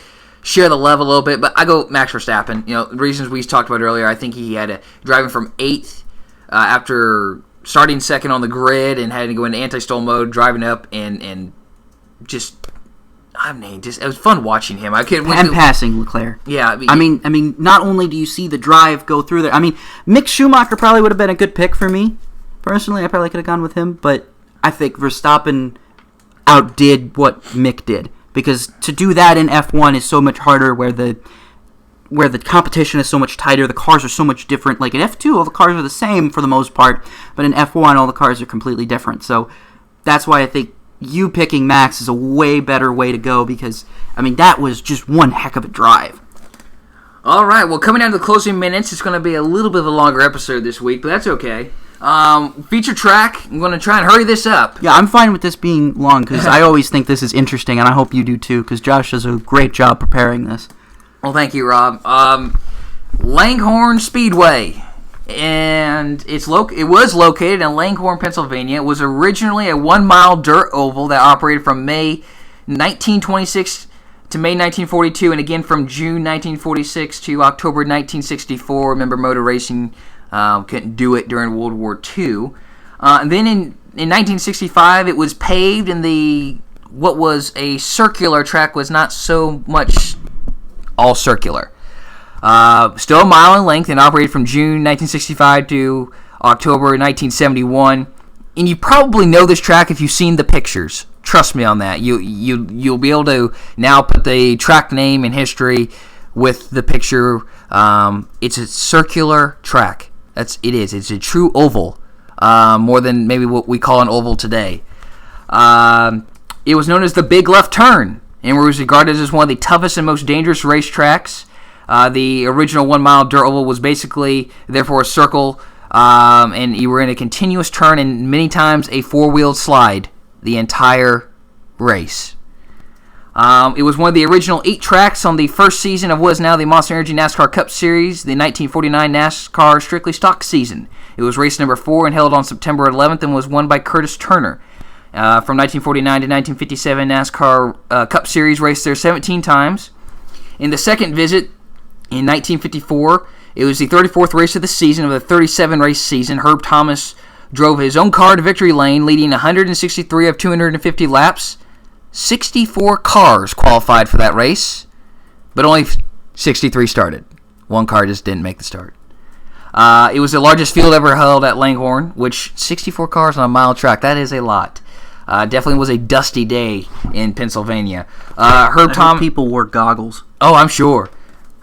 share the level a little bit, but I go Max Verstappen. The reasons we talked about earlier, I think he had driving from 8th after starting second on the grid and having to go into anti-stall mode, driving up and just it was fun watching him. Passing Leclerc. Yeah, I mean, not only do you see the drive go through there. Mick Schumacher probably would have been a good pick for me personally. I probably could have gone with him, but I think Verstappen outdid what Mick did. Because to do that in F1 is so much harder, where the competition is so much tighter, the cars are so much different. Like in F2, all the cars are the same for the most part, but in F1, all the cars are completely different. So that's why I think you picking Max is a way better way to go, because, that was just one heck of a drive. All right, well, coming down to the closing minutes, it's going to be a little bit of a longer episode this week, but that's okay. Feature track, I'm going to try and hurry this up. Yeah, I'm fine with this being long because I always think this is interesting, and I hope you do too, because Josh does a great job preparing this. Well, thank you, Rob. Langhorne Speedway, and it was located in Langhorne, Pennsylvania. It was originally a 1-mile dirt oval that operated from May 1926 to May 1942, and again from June 1946 to October 1964. Remember, motor racing couldn't do it during World War II. And then in 1965, it was paved, and what was a circular track was not so much all circular. Still a mile in length and operated from June 1965 to October 1971. And you probably know this track if you've seen the pictures. Trust me on that. You'll be able to now put the track name and history with the picture. It's a circular track. It is. It's a true oval, more than maybe what we call an oval today. It was known as the Big Left Turn, and was regarded as one of the toughest and most dangerous racetracks. The original 1-mile dirt oval was basically, therefore, a circle, and you were in a continuous turn and many times a 4-wheeled slide the entire race. It was one of the original 8 tracks on the first season of what is now the Monster Energy NASCAR Cup Series, the 1949 NASCAR Strictly Stock season. It was race number 4 and held on September 11th and was won by Curtis Turner. From 1949 to 1957, NASCAR Cup Series raced there 17 times. In the second visit, in 1954, it was the 34th race of the season of the 37-race season. Herb Thomas drove his own car to victory lane, leading 163 of 250 laps. 64 cars qualified for that race, but only 63 started. One car just didn't make the start. It was the largest field ever held at Langhorne, which 64 cars on a mile track, that is a lot. Definitely was a dusty day in Pennsylvania. People wore goggles. Oh, I'm sure.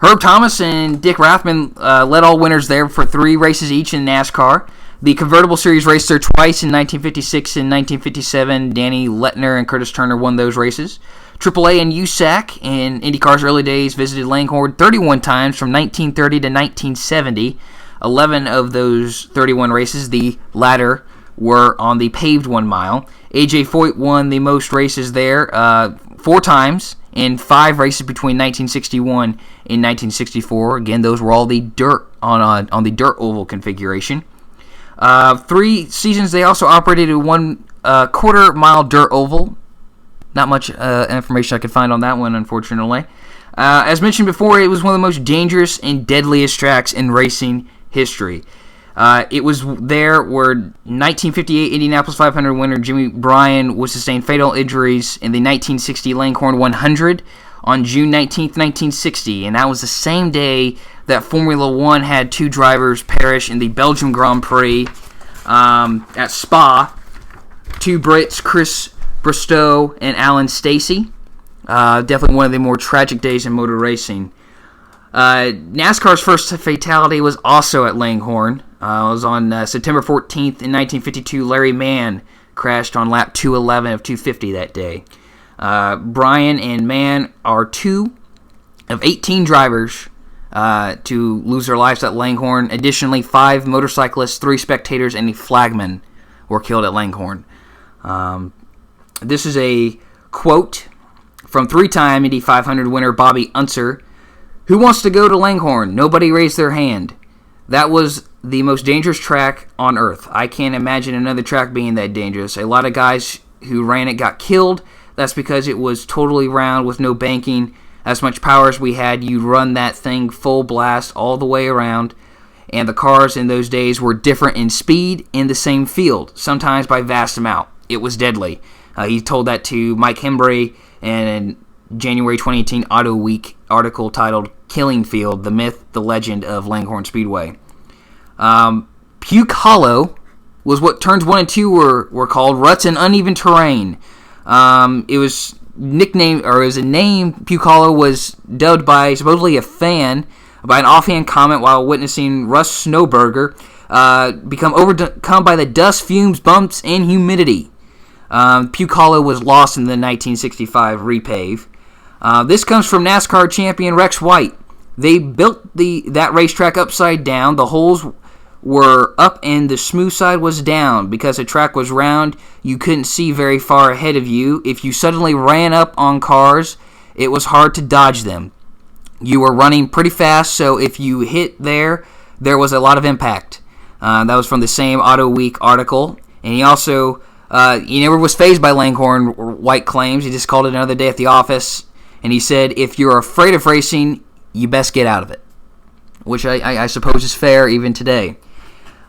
Herb Thomas and Dick Rathman led all winners there for 3 races each in NASCAR. The convertible series raced there twice in 1956 and 1957. Danny Lettner and Curtis Turner won those races. AAA and USAC in IndyCar's early days visited Langhorne 31 times from 1930 to 1970. 11 of those 31 races, the latter, were on the paved 1 mile. A.J. Foyt won the most races there 4 times in 5 races between 1961 and 1964. Again, those were all the dirt on the dirt oval configuration. 3 seasons they also operated a 1/4 mile dirt oval. Not much information I could find on that one, unfortunately. As mentioned before, it was one of the most dangerous and deadliest tracks in racing history. It was there where 1958 Indianapolis 500 winner Jimmy Bryan would sustain fatal injuries in the 1960 Langhorne 100 on June 19th, 1960, and that was the same day that Formula One had 2 drivers perish in the Belgium Grand Prix at Spa. 2 Brits, Chris Bristow and Alan Stacey. Definitely one of the more tragic days in motor racing. NASCAR's first fatality was also at Langhorne. It was on September 14th in 1952. Larry Mann crashed on lap 211 of 250 that day. Bryan and Mann are 2 of 18 drivers to lose their lives at Langhorne. Additionally, 5 motorcyclists, 3 spectators, and a flagman were killed at Langhorne. This is a quote from 3-time Indy 500 winner Bobby Unser. "Who wants to go to Langhorne? Nobody raised their hand. That was the most dangerous track on earth. I can't imagine another track being that dangerous. A lot of guys who ran it got killed. That's because it was totally round with no banking. As much power as we had, you'd run that thing full blast all the way around. And the cars in those days were different in speed in the same field, sometimes by vast amount. It was deadly." He told that to Mike Hembree in a January 2018 Auto Week article titled "Killing Field, the Myth, the Legend of Langhorne Speedway." Puke Hollow was what turns 1 and 2 were called, ruts and uneven terrain. It was nicknamed, or as a name, Puke Hollow was dubbed by supposedly a fan by an offhand comment while witnessing Russ Snowberger become overcome by the dust, fumes, bumps, and humidity. Puke Hollow was lost in the 1965 repave. This comes from NASCAR champion Rex White. They built that racetrack upside down. The holes were up and the smooth side was down. Because the track was round, you couldn't see very far ahead of you. If you suddenly ran up on cars, it was hard to dodge them. You were running pretty fast, so if you hit there was a lot of impact. That was from the same Auto Week article. And he also, he never was fazed by Langhorne, White claims. He just called it another day at the office. And he said, if you're afraid of racing, you best get out of it. Which I suppose is fair even today.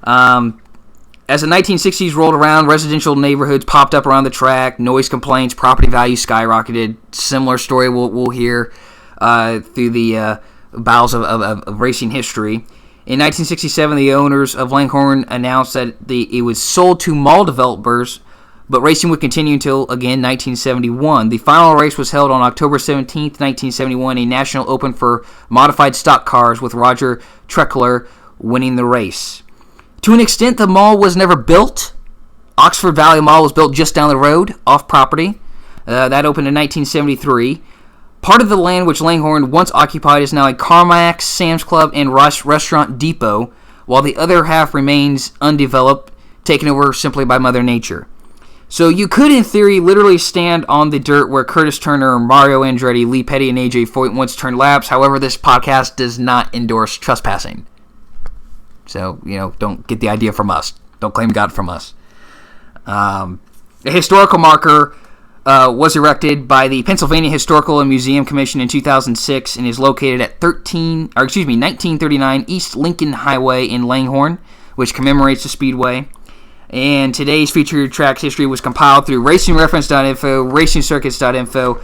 As the 1960s rolled around, residential neighborhoods popped up around the track. Noise complaints, property values skyrocketed. Similar story we'll hear through the bowels of racing history. In 1967, the owners of Langhorne announced that it was sold to mall developers, but racing would continue until, again, 1971. The final race was held on October 17th, 1971, a national open for modified stock cars, with Roger Treckler winning the race. To an extent, the mall was never built. Oxford Valley Mall was built just down the road, off property. That opened in 1973. Part of the land which Langhorne once occupied is now a Carmax, Sam's Club, and Restaurant Depot, while the other half remains undeveloped, taken over simply by Mother Nature. So you could, in theory, literally stand on the dirt where Curtis Turner, Mario Andretti, Lee Petty, and AJ Foyt once turned laps. However, this podcast does not endorse trespassing. So, don't get the idea from us. Don't claim God from us. A historical marker was erected by the Pennsylvania Historical and Museum Commission in 2006 and is located at 1939 East Lincoln Highway in Langhorne, which commemorates the Speedway. And today's featured track's history was compiled through racingreference.info, racingcircuits.info,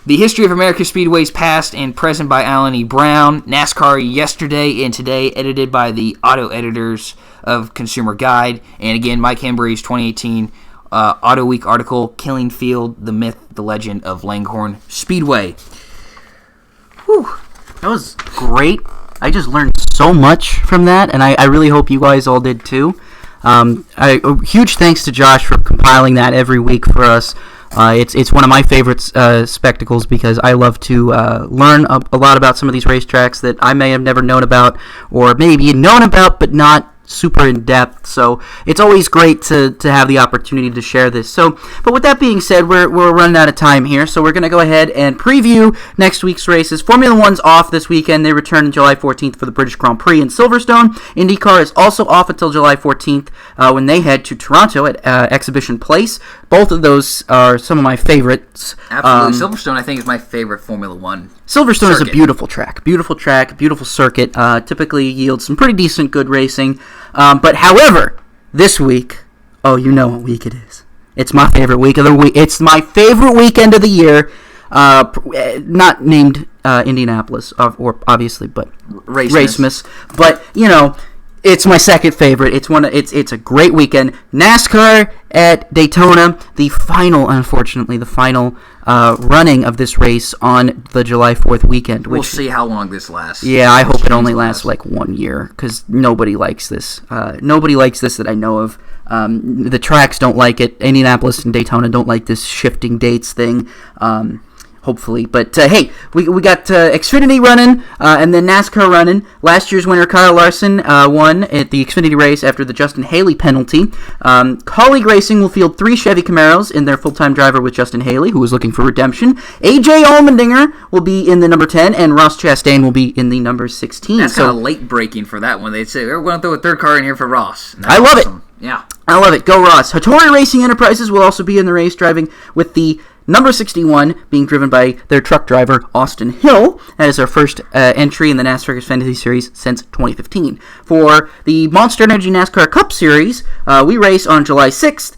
The History of America's Speedways Past and Present by Alan E. Brown, NASCAR Yesterday and Today, edited by the auto editors of Consumer Guide, and again, Mike Hembry's 2018 Auto Week article, Killing Field, The Myth, The Legend of Langhorne Speedway. Whew, that was great. I just learned so much from that, and I really hope you guys all did too. Huge thanks to Josh for compiling that every week for us. It's one of my favorite spectacles because I love to learn a lot about some of these racetracks that I may have never known about, or maybe known about but not super in depth. So it's always great to have the opportunity to share this. But with that being said, we're running out of time here, so we're going to go ahead and preview next week's races. Formula One's off this weekend. They return on July 14th for the British Grand Prix in Silverstone. IndyCar is also off until July 14th when they head to Toronto at Exhibition Place. Both of those are some of my favorites. Absolutely. Silverstone, I think, is my favorite Formula One Silverstone circuit. is a beautiful track, beautiful circuit. Typically yields some pretty decent, good racing. But however, this week, you know what week it is. It's my favorite week of the week. It's my favorite weekend of the year. Not named Indianapolis, or obviously, but Racemas. But it's my second favorite. It's a great weekend. NASCAR at Daytona, unfortunately, the final running of this race on the July 4th weekend. We'll see how long this lasts. Yeah, I hope it only lasts like 1 year, because nobody likes this. Nobody likes this that I know of. The tracks don't like it. Indianapolis and Daytona don't like this shifting dates thing. Hopefully. But, hey, we got Xfinity running and then NASCAR running. Last year's winner, Kyle Larson, won at the Xfinity race after the Justin Haley penalty. Colleague Racing will field 3 Chevy Camaros in their full-time driver with Justin Haley, who is looking for redemption. A.J. Allmendinger will be in the number 10, and Ross Chastain will be in the number 16. That's kind of late breaking for that one. They'd say, we're going to throw a third car in here for Ross. I love awesome. it. Yeah. I love it. Go Ross. Hattori Racing Enterprises will also be in the race, driving with the number 61 being driven by their truck driver, Austin Hill. That is our first entry in the NASCAR Xfinity Series since 2015. For the Monster Energy NASCAR Cup Series, we race on July 6th.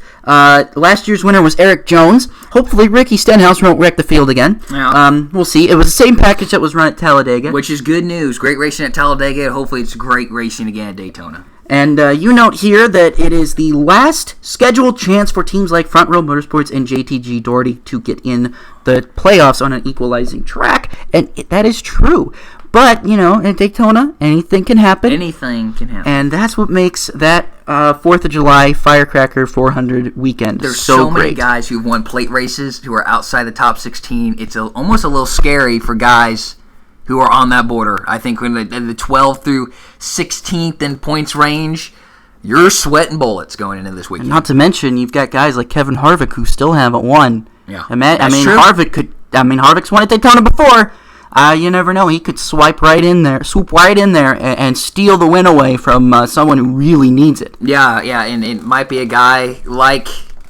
Last year's winner was Eric Jones. Hopefully Ricky Stenhouse won't wreck the field again. Yeah. We'll see. It was the same package that was run at Talladega. Which is good news. Great racing at Talladega. Hopefully it's great racing again at Daytona. And you note here that it is the last scheduled chance for teams like Front Row Motorsports and JTG Doherty to get in the playoffs on an equalizing track, and that is true. But, at Daytona, anything can happen. Anything can happen. And that's what makes that 4th of July Firecracker 400 weekend There's so great. Many guys who've won plate races who are outside the top 16. It's almost a little scary for guys who are on that border. I think when the 12th through 16th in points range, you're sweating bullets going into this weekend. And not to mention, you've got guys like Kevin Harvick who still haven't won. Yeah, true. Harvick's won at Daytona before. You never know. He could swoop right in there, and steal the win away from someone who really needs it. Yeah, and it might be a guy like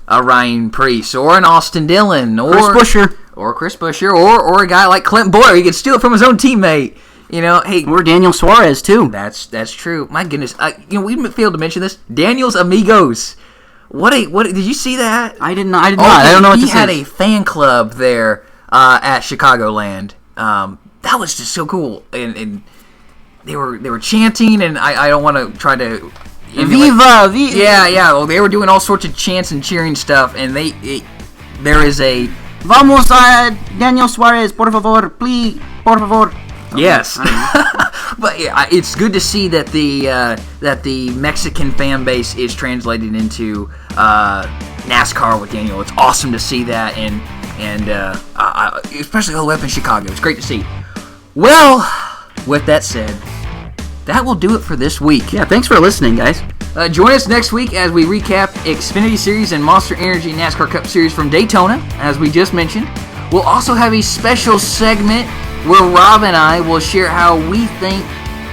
a Ryan Preece or an Austin Dillon or Chris Buescher, or a guy like Clint Boyer. He could steal it from his own teammate. Hey, or Daniel Suarez too. That's true. My goodness, we failed to mention this. Daniel's Amigos. What did you see that? I did not. I don't know what this is. He had a fan club there at Chicagoland. That was just so cool, and they were chanting, and I don't want to try to Viva! Yeah. Well, they were doing all sorts of chants and cheering stuff, and there is a Vamos a Daniel Suarez, por favor, please, por favor. Yes, but it's good to see that the Mexican fan base is translated into NASCAR with Daniel. It's awesome to see that, and especially all the way up in Chicago. It's great to see. Well, with that said, that will do it for this week. Yeah, thanks for listening, guys. Join us next week as we recap Xfinity Series and Monster Energy NASCAR Cup Series from Daytona, as we just mentioned. We'll also have a special segment where Rob and I will share how we think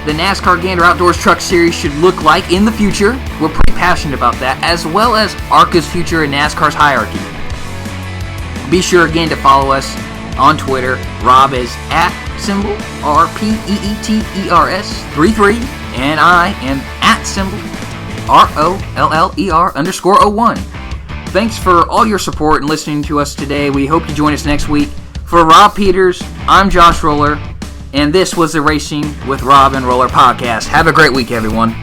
the NASCAR Gander Outdoors Truck Series should look like in the future. We're pretty passionate about that, as well as ARCA's future and NASCAR's hierarchy. Be sure again to follow us on Twitter. Rob is @RPEETERS33, and I am @ROLLER_01. Thanks for all your support and listening to us today. We hope you join us next week. For Rob Peters, I'm Josh Roller, and this was the Racing with Rob and Roller podcast. Have a great week, everyone.